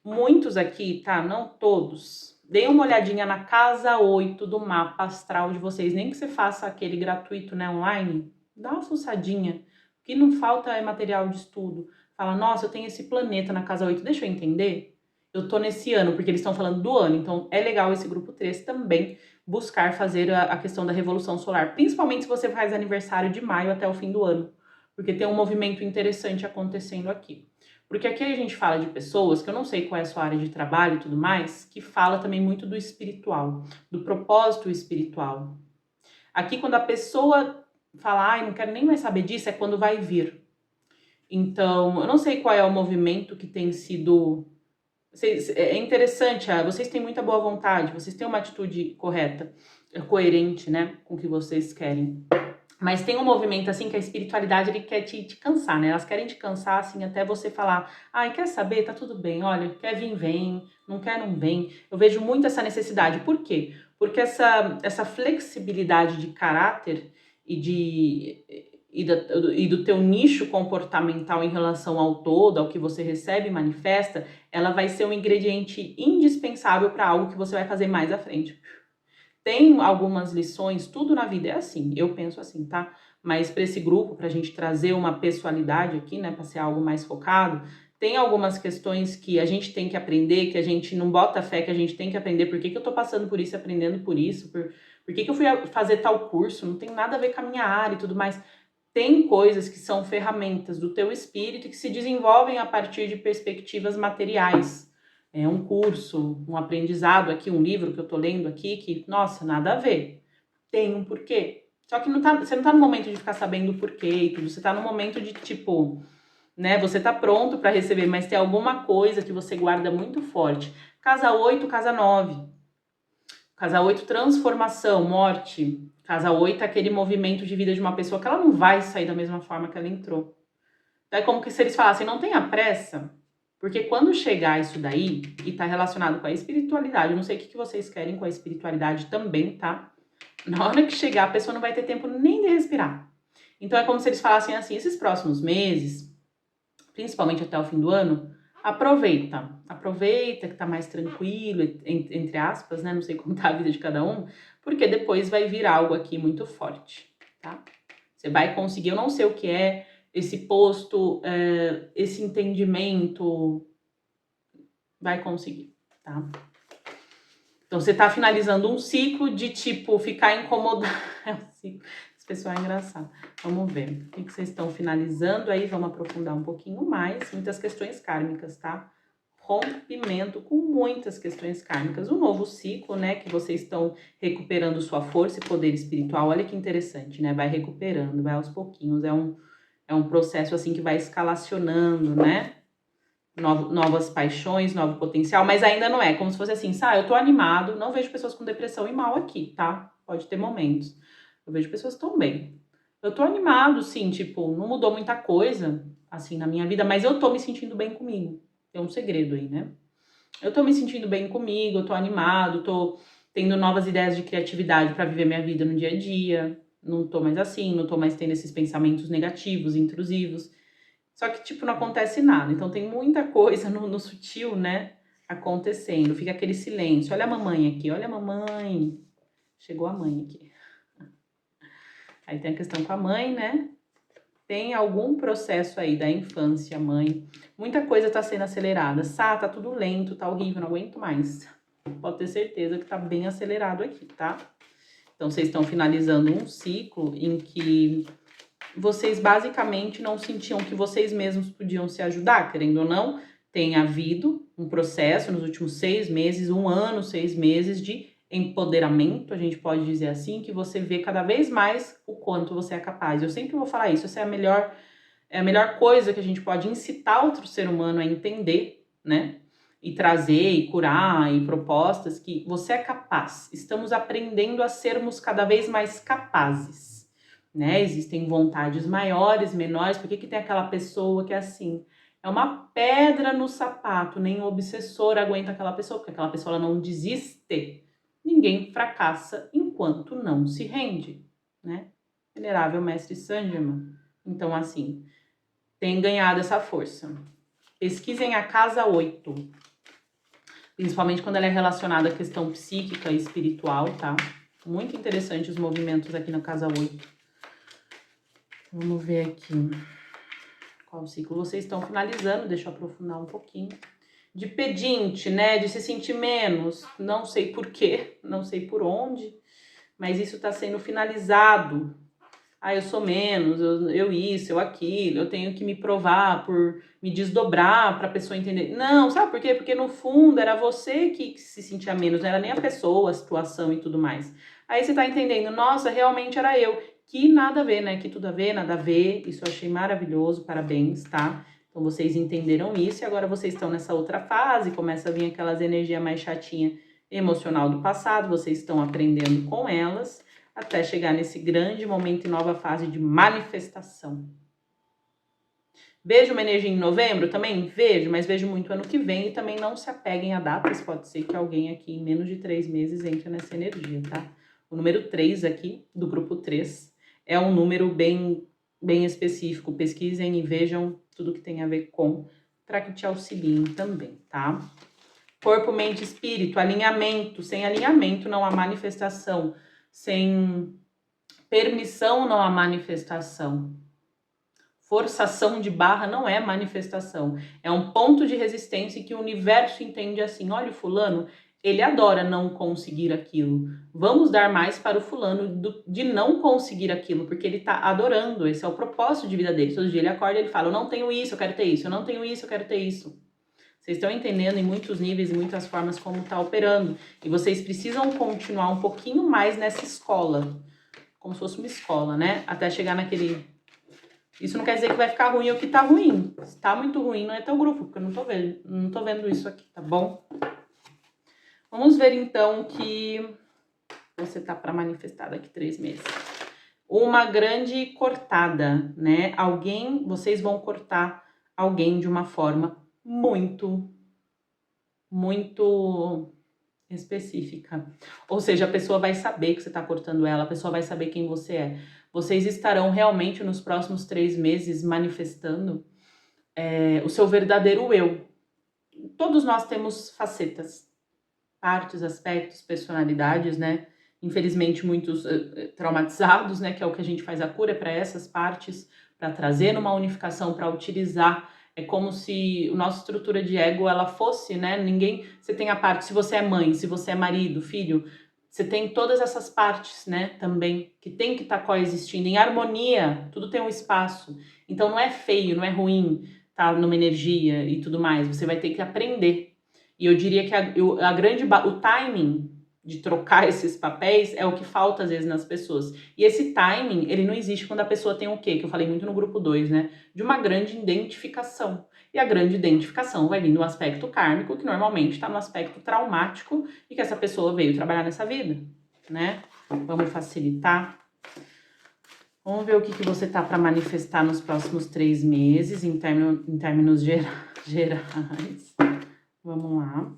Muitos aqui, tá? Não todos. Deem uma olhadinha na casa 8 do mapa astral de vocês. Nem que você faça aquele gratuito, né, online. Dá uma fuçadinha. O que não falta é material de estudo. Fala, nossa, eu tenho esse planeta na casa 8. Deixa eu entender. Eu tô nesse ano, porque eles estão falando do ano. Então, é legal esse grupo 3 também buscar fazer a questão da revolução solar. Principalmente se você faz aniversário de maio até o fim do ano. Porque tem um movimento interessante acontecendo aqui. Porque aqui a gente fala de pessoas, que eu não sei qual é a sua área de trabalho e tudo mais, que fala também muito do espiritual, do propósito espiritual. Aqui quando a pessoa fala, ai, não quero nem mais saber disso, é quando vai vir. Então, eu não sei qual é o movimento que tem sido... É interessante, vocês têm muita boa vontade, vocês têm uma atitude correta, coerente, né, com o que vocês querem. Mas tem um movimento, assim, que a espiritualidade, ele quer te cansar, né? Elas querem te cansar, assim, até você falar, ai, quer saber? Tá tudo bem, olha, quer vir, vem, não quer, não vem. Eu vejo muito essa necessidade. Por quê? Porque essa flexibilidade de caráter e do teu nicho comportamental em relação ao todo, ao que você recebe e manifesta, ela vai ser um ingrediente indispensável para algo que você vai fazer mais à frente. Tem algumas lições, tudo na vida é assim, eu penso assim, tá? Mas para esse grupo, pra gente trazer uma pessoalidade aqui, né, para ser algo mais focado, tem algumas questões que a gente tem que aprender, que a gente não bota fé, que a gente tem que aprender. Por que eu tô passando por isso e aprendendo por isso? Por que eu fui fazer tal curso? Não tem nada a ver com a minha área e tudo mais. Tem coisas que são ferramentas do teu espírito que se desenvolvem a partir de perspectivas materiais. É um curso, um aprendizado aqui, um livro que eu tô lendo aqui, que, nossa, nada a ver. Tem um porquê. Só que você não tá no momento de ficar sabendo o porquê e tudo. Você tá no momento de, tipo, né, você tá pronto para receber, mas tem alguma coisa que você guarda muito forte. Casa 8, casa 9. Casa 8, transformação, morte. Casa 8 é aquele movimento de vida de uma pessoa que ela não vai sair da mesma forma que ela entrou. Então é como que se eles falassem, não tenha pressa, porque quando chegar isso daí, e tá relacionado com a espiritualidade, eu não sei o que vocês querem com a espiritualidade também, tá? Na hora que chegar, a pessoa não vai ter tempo nem de respirar. Então é como se eles falassem assim, esses próximos meses, principalmente até o fim do ano, aproveita que tá mais tranquilo, entre aspas, né? Não sei como tá a vida de cada um, porque depois vai vir algo aqui muito forte, tá? Você vai conseguir, eu não sei o que é, esse posto, esse entendimento, vai conseguir, tá? Então, você tá finalizando um ciclo de, tipo, ficar incomodado. É um ciclo. Esse pessoal é engraçado. Vamos ver. O que vocês estão finalizando aí? Vamos aprofundar um pouquinho mais. Muitas questões kármicas, tá? Rompimento com muitas questões kármicas. Um novo ciclo, né? Que vocês estão recuperando sua força e poder espiritual. Olha que interessante, né? Vai recuperando, vai aos pouquinhos. É um processo, assim, que vai escalacionando, né? Novas paixões, novo potencial, mas ainda não é. Como se fosse assim, eu tô animado, não vejo pessoas com depressão e mal aqui, tá? Pode ter momentos. Eu vejo pessoas que estão bem. Eu tô animado, sim, tipo, não mudou muita coisa, assim, na minha vida, mas eu tô me sentindo bem comigo. Tem um segredo aí, né? Eu tô me sentindo bem comigo, eu tô animado, tô tendo novas ideias de criatividade para viver minha vida no dia a dia. Não tô mais assim, não tô mais tendo esses pensamentos negativos, intrusivos. Só que, tipo, não acontece nada. Então, tem muita coisa no sutil, né, acontecendo. Fica aquele silêncio. Olha a mamãe aqui, olha a mamãe. Chegou a mãe aqui. Aí tem a questão com a mãe, né? Tem algum processo aí da infância, mãe. Muita coisa tá sendo acelerada. Tá tudo lento, tá horrível, não aguento mais. Pode ter certeza que tá bem acelerado aqui, tá? Então, vocês estão finalizando um ciclo em que vocês basicamente não sentiam que vocês mesmos podiam se ajudar, querendo ou não, tem havido um processo nos últimos 6 meses, 1 ano, 6 meses de empoderamento, a gente pode dizer assim, que você vê cada vez mais o quanto você é capaz. Eu sempre vou falar isso, essa é a melhor coisa que a gente pode incitar outro ser humano a entender, né? E trazer, e curar, e propostas que você é capaz. Estamos aprendendo a sermos cada vez mais capazes, né? Existem vontades maiores, menores. Por que tem aquela pessoa que é assim? É uma pedra no sapato, nem o obsessor aguenta aquela pessoa, porque aquela pessoa ela não desiste. Ninguém fracassa enquanto não se rende, né? Venerável Mestre Sandman. Então, assim, tem ganhado essa força. Pesquisem a casa 8, principalmente quando ela é relacionada à questão psíquica e espiritual, tá? Muito interessante os movimentos aqui na casa 8. Vamos ver aqui qual ciclo vocês estão finalizando, deixa eu aprofundar um pouquinho. De pedinte, né? De se sentir menos, não sei por quê, não sei por onde, mas isso está sendo finalizado. Eu sou menos, eu isso, eu aquilo, eu tenho que me provar por me desdobrar para a pessoa entender. Não, sabe por quê? Porque no fundo era você que se sentia menos, não era nem a pessoa, a situação e tudo mais. Aí você tá entendendo, nossa, realmente era eu. Que nada a ver, né? Que tudo a ver, nada a ver. Isso eu achei maravilhoso, parabéns, tá? Então vocês entenderam isso e agora vocês estão nessa outra fase, começa a vir aquelas energias mais chatinhas emocional do passado, vocês estão aprendendo com elas, até chegar nesse grande momento e nova fase de manifestação. Vejo uma energia em novembro? Também vejo, mas vejo muito ano que vem e também não se apeguem a datas, pode ser que alguém aqui em menos de 3 meses entre nessa energia, tá? O número 3 aqui, do grupo 3, é um número bem específico, pesquisem e vejam tudo que tem a ver com, para que te auxiliem também, tá? Corpo, mente, espírito, alinhamento, sem alinhamento não há manifestação, sem permissão não há manifestação. Forçação de barra não é manifestação. É um ponto de resistência que o universo entende assim. Olha o fulano, ele adora não conseguir aquilo. Vamos dar mais para o fulano de não conseguir aquilo, porque ele está adorando. Esse é o propósito de vida dele. Todo dia ele acorda e ele fala, eu não tenho isso, eu quero ter isso. Eu não tenho isso, eu quero ter isso. Vocês estão entendendo em muitos níveis e muitas formas como está operando. E vocês precisam continuar um pouquinho mais nessa escola. Como se fosse uma escola, né? Até chegar naquele... Isso não quer dizer que vai ficar ruim ou que tá ruim. Se tá muito ruim, não é teu grupo, porque eu não tô vendo isso aqui, tá bom? Vamos ver, então, o que você tá para manifestar daqui 3 meses. Uma grande cortada, né? Vocês vão cortar alguém de uma forma muito específica. Ou seja, a pessoa vai saber que você tá cortando ela, a pessoa vai saber quem você é. Vocês estarão realmente nos próximos 3 meses manifestando o seu verdadeiro eu. Todos nós temos facetas, partes, aspectos, personalidades, né? Infelizmente, muitos traumatizados, né? Que é o que a gente faz a cura para essas partes, para trazer numa unificação, para utilizar. É como se a nossa estrutura de ego, ela fosse, né? Você tem a parte, se você é mãe, se você é marido, filho, você tem todas essas partes, né, também, que tem que estar coexistindo em harmonia, tudo tem um espaço. Então não é feio, não é ruim, tá numa energia e tudo mais. Você vai ter que aprender. E eu diria que o timing de trocar esses papéis é o que falta às vezes nas pessoas. E esse timing, ele não existe quando a pessoa tem o quê? Que eu falei muito no grupo 2, né? De uma grande identificação. E a grande identificação vai vir no aspecto kármico, que normalmente está no aspecto traumático e que essa pessoa veio trabalhar nessa vida, né? Vamos facilitar. Vamos ver o que você tá para manifestar nos próximos 3 meses, em termos gerais. Vamos lá.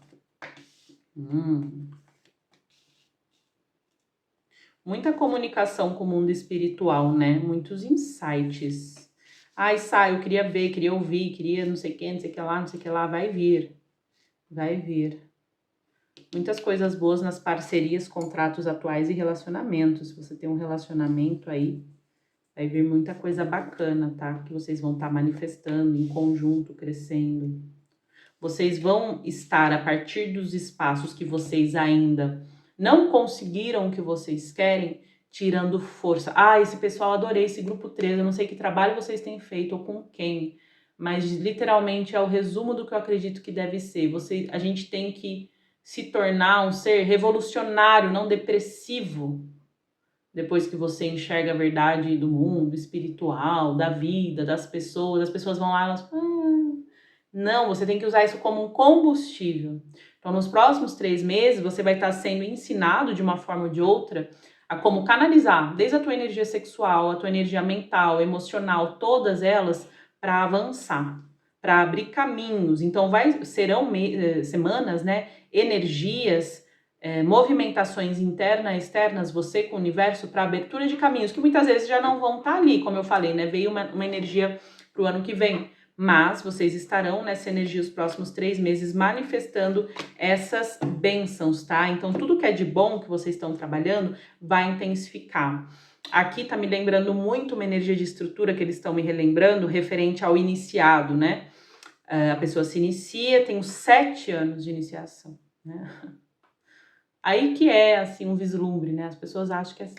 Muita comunicação com o mundo espiritual, né? Muitos insights. Eu queria ver, queria ouvir, queria não sei o que, não sei o que lá, não sei o que lá. Vai vir. Vai vir. Muitas coisas boas nas parcerias, contratos atuais e relacionamentos. Se você tem um relacionamento aí, vai vir muita coisa bacana, tá? Que vocês vão estar manifestando em conjunto, crescendo. Vocês vão estar, a partir dos espaços que vocês ainda não conseguiram o que vocês querem, tirando força. Esse pessoal, adorei esse grupo 3, eu não sei que trabalho vocês têm feito ou com quem, mas literalmente é o resumo do que eu acredito que deve ser. A gente tem que se tornar um ser revolucionário, não depressivo, depois que você enxerga a verdade do mundo espiritual, da vida, das pessoas. As pessoas vão lá e elas... Não, você tem que usar isso como um combustível. Então, nos próximos 3 meses, você vai estar sendo ensinado de uma forma ou de outra a como canalizar, desde a tua energia sexual, a tua energia mental, emocional, todas elas, para avançar, para abrir caminhos. Então, serão semanas, né? Energias, movimentações internas e externas, você com o universo, para abertura de caminhos, que muitas vezes já não vão estar ali, como eu falei, né? Veio uma energia para o ano que vem. Mas vocês estarão nessa energia os próximos 3 meses manifestando essas bênçãos, tá? Então, tudo que é de bom que vocês estão trabalhando vai intensificar. Aqui tá me lembrando muito uma energia de estrutura que eles estão me relembrando, referente ao iniciado, né? A pessoa se inicia, tem os 7 anos de iniciação, né? Aí que é, assim, um vislumbre, né? As pessoas acham que é assim,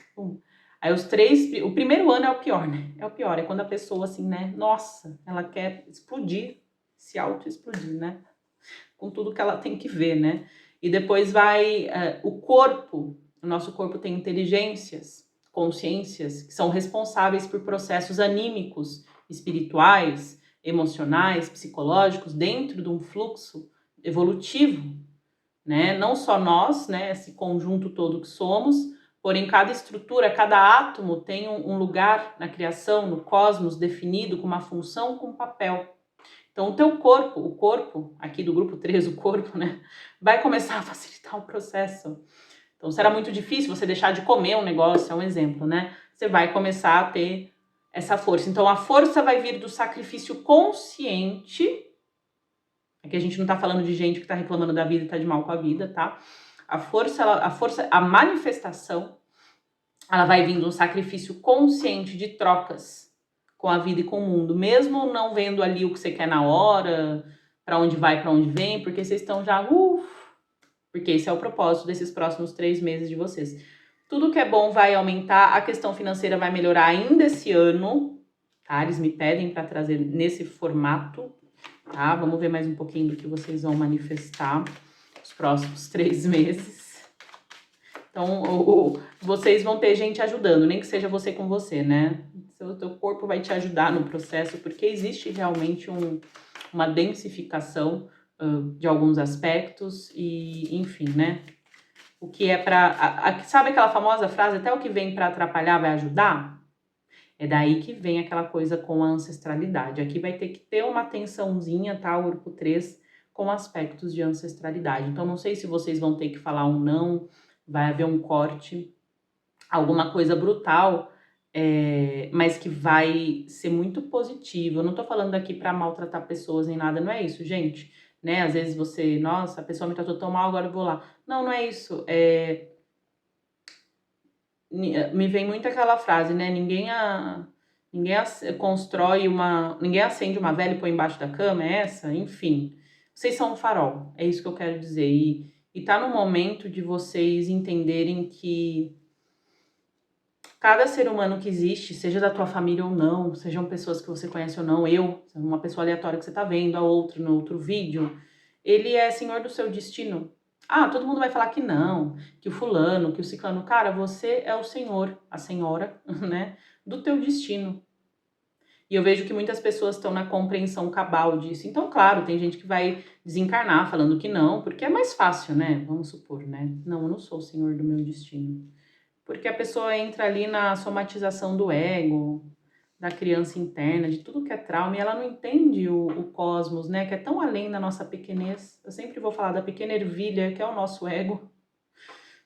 Aí o primeiro ano é o pior, né? É o pior, é quando a pessoa, assim, né? Nossa, ela quer explodir, se auto-explodir, né? Com tudo que ela tem que ver, né? E depois vai o nosso corpo tem inteligências, consciências, que são responsáveis por processos anímicos, espirituais, emocionais, psicológicos, dentro de um fluxo evolutivo, né? Não só nós, né? Esse conjunto todo que somos, porém cada estrutura, cada átomo tem um lugar na criação, no cosmos, definido com uma função, com um papel. Então, o corpo, aqui do grupo 3, o corpo, né, vai começar a facilitar o processo. Então, será muito difícil você deixar de comer um negócio, é um exemplo, né? Você vai começar a ter essa força. Então, a força vai vir do sacrifício consciente. Aqui a gente não tá falando de gente que tá reclamando da vida e tá de mal com a vida, tá? A manifestação, ela vai vir de um sacrifício consciente de trocas com a vida e com o mundo, mesmo não vendo ali o que você quer na hora, para onde vai, para onde vem, porque vocês estão já, porque esse é o propósito desses próximos 3 meses de vocês. Tudo que é bom vai aumentar, a questão financeira vai melhorar ainda esse ano, tá? Eles me pedem para trazer nesse formato, tá? Vamos ver mais um pouquinho do que vocês vão manifestar os próximos 3 meses. Então, vocês vão ter gente ajudando, nem que seja você com você, né? O teu corpo vai te ajudar no processo, porque existe realmente uma densificação de alguns aspectos e, enfim, né? O que é sabe aquela famosa frase, até o que vem para atrapalhar vai ajudar? É daí que vem aquela coisa com a ancestralidade. Aqui vai ter que ter uma atençãozinha, tá? O grupo 3 com aspectos de ancestralidade. Então, não sei se vocês vão ter que falar um não, vai haver um corte, alguma coisa brutal, mas que vai ser muito positivo. Eu não tô falando aqui para maltratar pessoas nem nada, não é isso, gente. Né? Às vezes você, nossa, a pessoa me tratou tão mal, agora eu vou lá. Não, não é isso. Me vem muito aquela frase, né? Ninguém acende uma vela e põe embaixo da cama, é essa? Enfim, vocês são um farol, é isso que eu quero dizer. E tá no momento de vocês entenderem que cada ser humano que existe, seja da tua família ou não, sejam pessoas que você conhece ou não, uma pessoa aleatória que você tá vendo, a outra no outro vídeo, ele é senhor do seu destino. Todo mundo vai falar que não, que o fulano, que o ciclano. Cara, você é o senhor, a senhora, né, do teu destino. E eu vejo que muitas pessoas estão na compreensão cabal disso. Então, claro, tem gente que vai desencarnar falando que não, porque é mais fácil, né? Vamos supor, né? Não, eu não sou o senhor do meu destino. Porque a pessoa entra ali na somatização do ego, da criança interna, de tudo que é trauma, e ela não entende o cosmos, né? Que é tão além da nossa pequenez. Eu sempre vou falar da pequena ervilha, que é o nosso ego.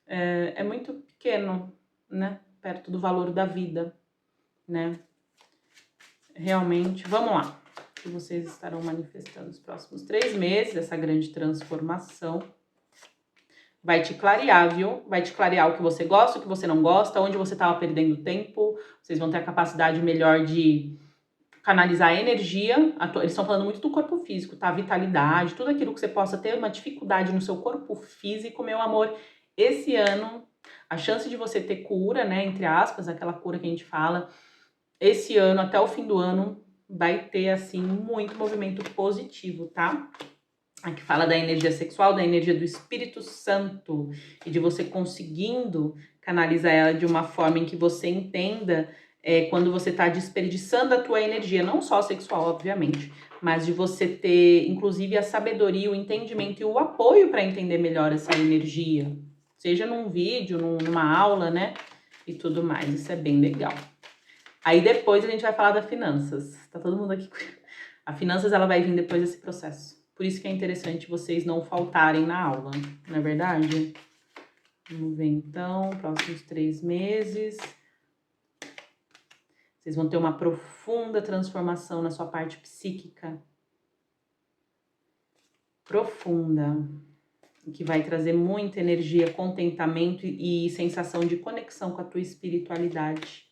É muito pequeno, né? Perto do valor da vida, né? Realmente, vamos lá. Que vocês estarão manifestando nos próximos 3 meses, essa grande transformação. Vai te clarear, viu? Vai te clarear o que você gosta, o que você não gosta, onde você estava perdendo tempo. Vocês vão ter a capacidade melhor de canalizar a energia. Eles estão falando muito do corpo físico, tá? Vitalidade, tudo aquilo que você possa ter uma dificuldade no seu corpo físico, meu amor, Esse ano, a chance de você ter cura, né, entre aspas, aquela cura que a gente fala, esse ano, até o fim do ano, vai ter, assim, muito movimento positivo, tá? Aqui fala da energia sexual, da energia do Espírito Santo e de você conseguindo canalizar ela de uma forma em que você entenda quando você está desperdiçando a tua energia, não só sexual, obviamente, mas de você ter, inclusive, a sabedoria, o entendimento e o apoio para entender melhor essa energia, seja num vídeo, numa aula, né, e tudo mais. Isso é bem legal. Aí depois a gente vai falar das finanças. Tá todo mundo aqui. A finanças, ela vai vir depois desse processo. Por isso que é interessante vocês não faltarem na aula, não é verdade? Vamos ver então, próximos 3 meses. Vocês vão ter uma profunda transformação na sua parte psíquica. Profunda. Que vai trazer muita energia, contentamento e sensação de conexão com a tua espiritualidade.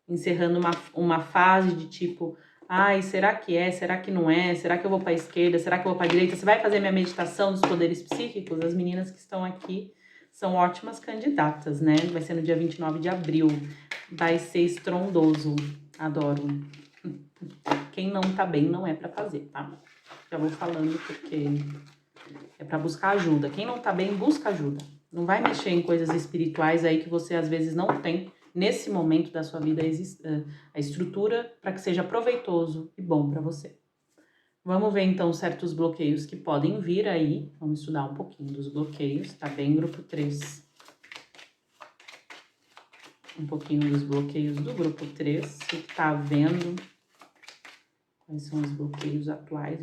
Encerrando uma fase de tipo, ai, será que é? Será que não é? Será que eu vou para a esquerda? Será que eu vou para a direita? Você vai fazer minha meditação dos poderes psíquicos? As meninas que estão aqui são ótimas candidatas, né? Vai ser no dia 29 de abril. Vai ser estrondoso. Adoro. Quem não tá bem não é para fazer, tá? Já vou falando porque é para buscar ajuda. Quem não tá bem, busca ajuda. Não vai mexer em coisas espirituais aí que você às vezes não tem nesse momento da sua vida a estrutura para que seja proveitoso e bom para você. Vamos ver então certos bloqueios que podem vir aí. Vamos estudar um pouquinho dos bloqueios, tá bem? Grupo 3. Um pouquinho dos bloqueios do grupo 3. O que tá havendo? Quais são os bloqueios atuais?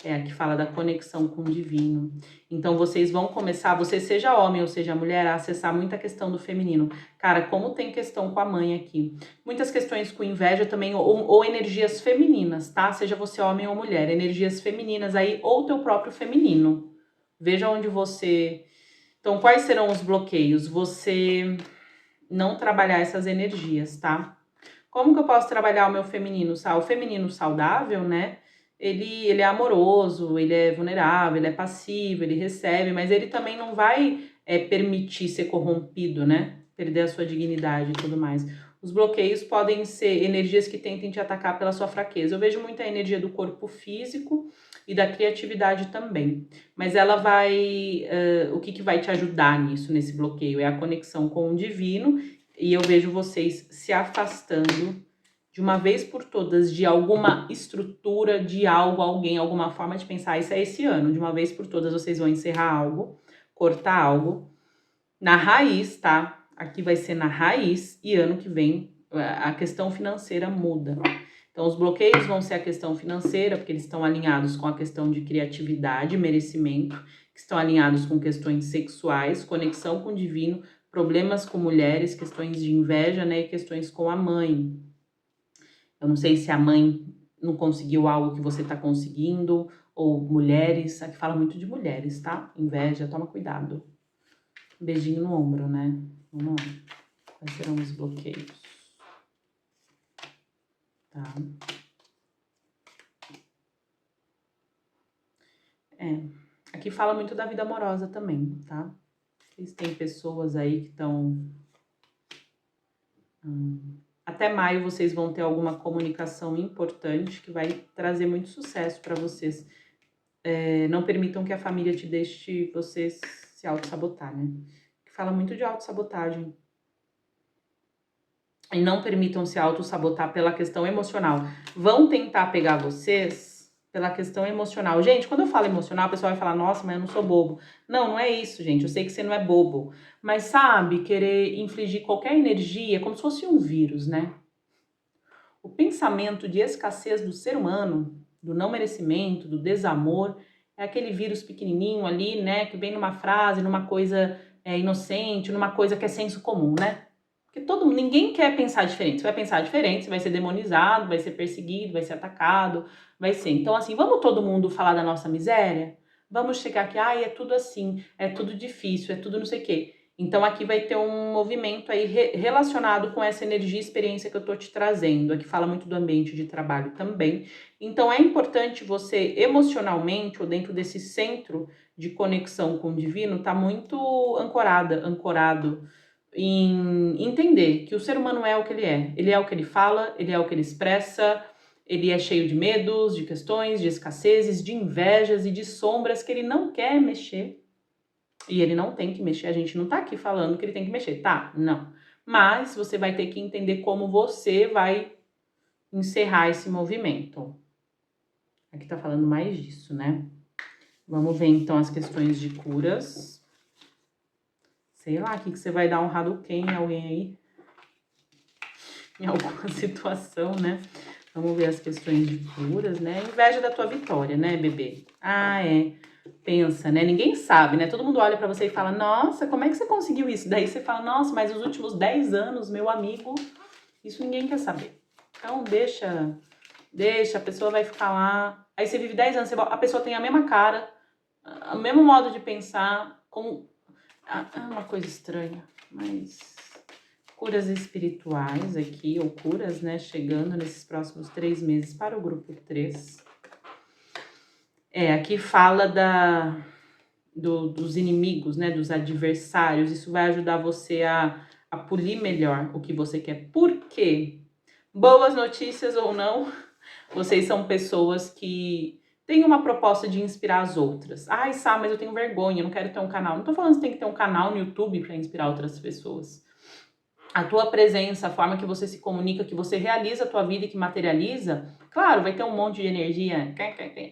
Aqui fala da conexão com o divino. Então, vocês vão começar, você seja homem ou seja mulher, a acessar muita questão do feminino. Cara, como tem questão com a mãe aqui. Muitas questões com inveja também, ou energias femininas, tá? Seja você homem ou mulher, energias femininas aí, ou teu próprio feminino. Veja onde você... Então, quais serão os bloqueios? Você não trabalhar essas energias, tá? Como que eu posso trabalhar o meu feminino? O feminino saudável, né? Ele é amoroso, ele é vulnerável, ele é passivo, ele recebe, mas ele também não vai permitir ser corrompido, né? Perder a sua dignidade e tudo mais. Os bloqueios podem ser energias que tentem te atacar pela sua fraqueza. Eu vejo muita energia do corpo físico e da criatividade também. Mas ela vai... o que vai te ajudar nisso, nesse bloqueio? É a conexão com o divino. E eu vejo vocês se afastando de uma vez por todas de alguma estrutura, de algo, alguém, alguma forma de pensar. Isso é esse ano. De uma vez por todas vocês vão encerrar algo, cortar algo. Na raiz, tá? Aqui vai ser na raiz e ano que vem a questão financeira muda. Então, os bloqueios vão ser a questão financeira, porque eles estão alinhados com a questão de criatividade, merecimento, que estão alinhados com questões sexuais, conexão com o divino, problemas com mulheres, questões de inveja, né, e questões com a mãe. Eu não sei se a mãe não conseguiu algo que você tá conseguindo, ou mulheres, aqui fala muito de mulheres, tá? Inveja, toma cuidado. Um beijinho no ombro, né? Vamos lá. Quais serão os bloqueios? Tá. Aqui fala muito da vida amorosa também, tá? Tem pessoas aí que estão... Até maio vocês vão ter alguma comunicação importante que vai trazer muito sucesso para vocês. Não permitam que a família te deixe vocês se auto-sabotar, né? Que fala muito de auto-sabotagem. E não permitam se auto-sabotar pela questão emocional. Vão tentar pegar vocês pela questão emocional. Gente, quando eu falo emocional, o pessoal vai falar, nossa, mas eu não sou bobo. Não, não é isso, gente. Eu sei que você não é bobo. Mas sabe, querer infligir qualquer energia como se fosse um vírus, né? O pensamento de escassez do ser humano, do não merecimento, do desamor, é aquele vírus pequenininho ali, né? Que vem numa frase, numa coisa inocente, numa coisa que é senso comum, né? Porque ninguém quer pensar diferente. Você vai pensar diferente, você vai ser demonizado, vai ser perseguido, vai ser atacado, vai ser. Então, assim, vamos todo mundo falar da nossa miséria? Vamos chegar aqui, é tudo assim, é tudo difícil, é tudo não sei o quê. Então aqui vai ter um movimento aí relacionado com essa energia e experiência que eu tô te trazendo. Aqui fala muito do ambiente de trabalho também. Então é importante você emocionalmente, ou dentro desse centro de conexão com o divino, tá muito ancorado em entender que o ser humano é o que ele é. Ele é o que ele fala, ele é o que ele expressa, ele é cheio de medos, de questões, de escassezes, de invejas e de sombras que ele não quer mexer. E ele não tem que mexer, a gente não tá aqui falando que ele tem que mexer, tá? Não. Mas você vai ter que entender como você vai encerrar esse movimento. Aqui tá falando mais disso, né? Vamos ver então as questões de curas. Sei lá, o que você vai dar um Hadouken em alguém aí? Em alguma situação, né? Vamos ver as questões de curas, né? Inveja da tua vitória, né, bebê? Ah, é. Pensa, né? Ninguém sabe, né? Todo mundo olha pra você e fala, nossa, como é que você conseguiu isso? Daí você fala, nossa, mas os últimos 10 anos, meu amigo, isso ninguém quer saber. Então, deixa, a pessoa vai ficar lá. Aí você vive 10 anos, a pessoa tem a mesma cara, o mesmo modo de pensar, como... É uma coisa estranha, mas... Curas espirituais aqui, ou curas, né? Chegando nesses próximos 3 meses para o grupo 3. Aqui fala dos inimigos, né? Dos adversários. Isso vai ajudar você a polir melhor o que você quer. Por quê? Boas notícias ou não, vocês são pessoas que têm uma proposta de inspirar as outras. Ai, Sá, mas eu tenho vergonha, eu não quero ter um canal. Não tô falando que você tem que ter um canal no YouTube para inspirar outras pessoas. A tua presença, a forma que você se comunica, que você realiza a tua vida e que materializa, claro, vai ter um monte de energia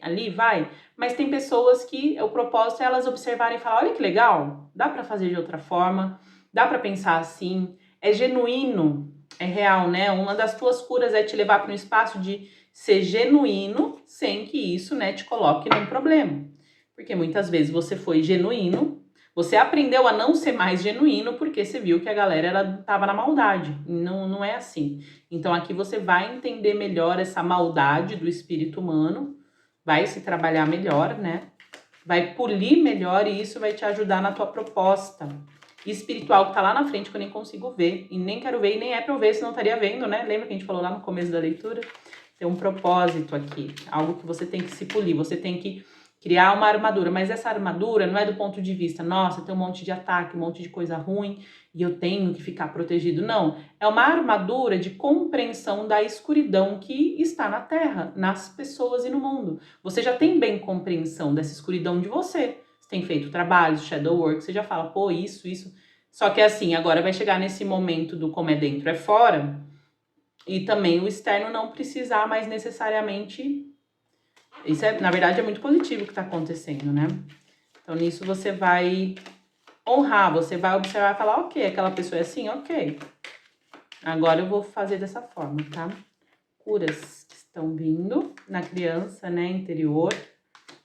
ali, vai, mas tem pessoas que o propósito é elas observarem e falar, olha que legal, dá pra fazer de outra forma, dá pra pensar assim, é genuíno, é real, né? Uma das tuas curas é te levar para um espaço de ser genuíno, sem que isso, né, te coloque num problema. Porque muitas vezes você foi genuíno, você aprendeu a não ser mais genuíno porque você viu que a galera estava na maldade. Não é assim. Então aqui você vai entender melhor essa maldade do espírito humano, vai se trabalhar melhor, né? Vai polir melhor e isso vai te ajudar na tua proposta espiritual que tá lá na frente que eu nem consigo ver. E nem quero ver, e nem é pra eu ver, senão eu estaria vendo, né? Lembra que a gente falou lá no começo da leitura? Tem um propósito aqui, algo que você tem que se polir, você tem que criar uma armadura, mas essa armadura não é do ponto de vista, nossa, tem um monte de ataque, um monte de coisa ruim e eu tenho que ficar protegido. Não, é uma armadura de compreensão da escuridão que está na Terra, nas pessoas e no mundo. Você já tem bem compreensão dessa escuridão de você. Você tem feito trabalhos, shadow work, você já fala, pô, isso. Só que assim, agora vai chegar nesse momento do como é dentro é fora e também o externo não precisar mais necessariamente. Isso, na verdade, é muito positivo o que está acontecendo, né? Então, nisso você vai honrar, você vai observar e falar, ok, aquela pessoa é assim, ok. Agora eu vou fazer dessa forma, tá? Curas que estão vindo na criança, né, interior,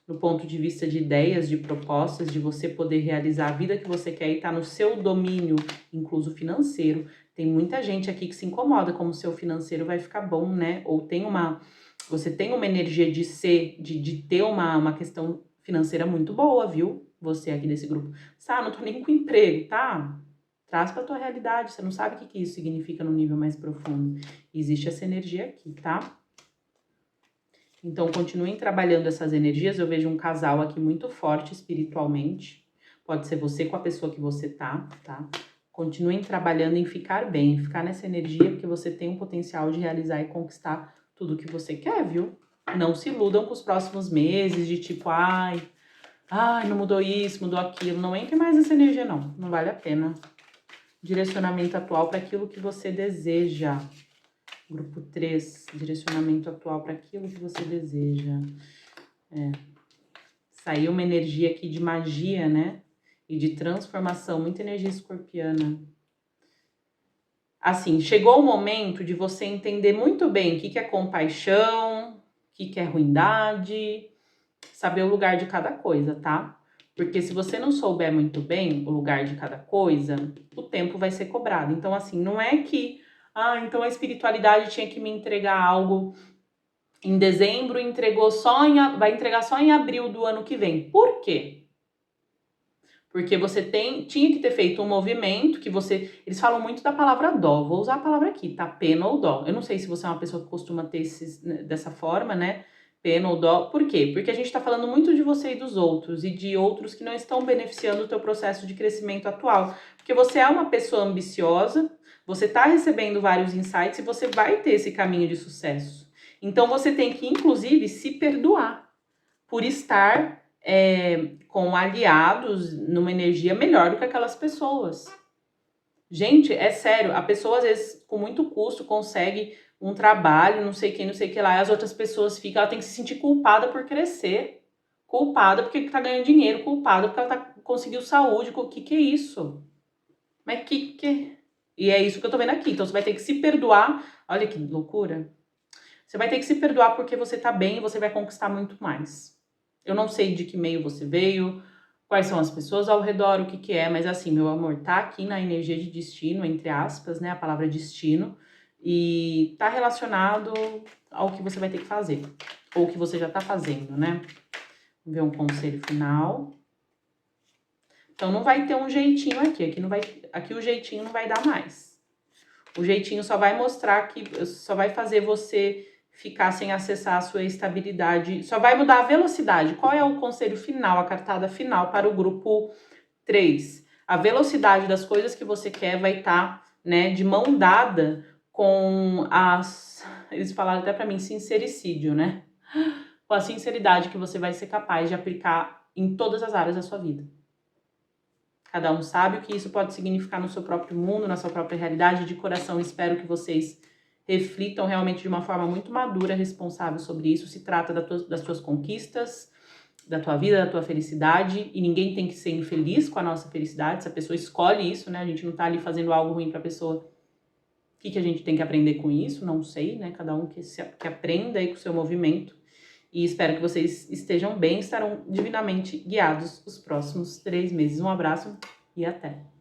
do ponto de vista de ideias, de propostas, de você poder realizar a vida que você quer e tá no seu domínio, incluso financeiro. Tem muita gente aqui que se incomoda como o seu financeiro vai ficar bom, né? Ou você tem uma energia de ter uma questão financeira muito boa, viu? Você aqui desse grupo. Não tô nem com emprego, tá? Traz pra tua realidade, você não sabe o que isso significa no nível mais profundo. Existe essa energia aqui, tá? Então, continuem trabalhando essas energias. Eu vejo um casal aqui muito forte espiritualmente. Pode ser você com a pessoa que você tá? Continuem trabalhando em ficar bem, ficar nessa energia, porque você tem um potencial de realizar e conquistar tudo que você quer, viu? Não se iludam com os próximos meses, de tipo, ai, não mudou isso, mudou aquilo. Não entre mais nessa energia, não. Não vale a pena. Direcionamento atual para aquilo que você deseja. Grupo 3, direcionamento atual para aquilo que você deseja. Saiu uma energia aqui de magia, né? E de transformação, muita energia escorpiana. Assim, chegou o momento de você entender muito bem o que é compaixão, o que é ruindade, saber o lugar de cada coisa, tá? Porque se você não souber muito bem o lugar de cada coisa, o tempo vai ser cobrado. Então, assim, não é que então a espiritualidade tinha que me entregar algo em dezembro, vai entregar só em abril do ano que vem. Por quê? Porque você tinha que ter feito um movimento que você... Eles falam muito da palavra dó. Vou usar a palavra aqui, tá? Pena ou dó. Eu não sei se você é uma pessoa que costuma ter dessa forma, né? Pena ou dó. Por quê? Porque a gente tá falando muito de você e dos outros. E de outros que não estão beneficiando o teu processo de crescimento atual. Porque você é uma pessoa ambiciosa, você tá recebendo vários insights e você vai ter esse caminho de sucesso. Então você tem que, inclusive, se perdoar por estar com aliados numa energia melhor do que aquelas pessoas. Gente, é sério, a pessoa às vezes com muito custo consegue um trabalho, não sei quem, não sei o que lá, e as outras pessoas ficam, ela tem que se sentir culpada por crescer, culpada porque tá ganhando dinheiro, culpada porque ela conseguiu saúde, o que é isso? Mas que... E é isso que eu tô vendo aqui, então você vai ter que se perdoar, olha que loucura, você vai ter que se perdoar porque você tá bem e você vai conquistar muito mais. Eu não sei de que meio você veio, quais são as pessoas ao redor, o que é, mas assim, meu amor, tá aqui na energia de destino, entre aspas, né, a palavra destino, e tá relacionado ao que você vai ter que fazer, ou o que você já tá fazendo, né? Vamos ver um conselho final. Então não vai ter um jeitinho aqui, aqui o jeitinho não vai dar mais. O jeitinho só vai mostrar que, só vai fazer você ficar sem acessar a sua estabilidade, só vai mudar a velocidade. Qual é o conselho final, a cartada final para o grupo 3? A velocidade das coisas que você quer vai estar, né, de mão dada com eles falaram até para mim, sincericídio, né? Com a sinceridade que você vai ser capaz de aplicar em todas as áreas da sua vida. Cada um sabe o que isso pode significar no seu próprio mundo, na sua própria realidade. De coração, espero que vocês reflitam realmente de uma forma muito madura, responsável sobre isso. Se trata das tuas conquistas, da tua vida, da tua felicidade. E ninguém tem que ser infeliz com a nossa felicidade. Se a pessoa escolhe isso, né? A gente não tá ali fazendo algo ruim pra pessoa. O que a gente tem que aprender com isso? Não sei, né? Cada um que aprenda aí com o seu movimento. E espero que vocês estejam bem, estarão divinamente guiados os próximos 3 meses. Um abraço e até!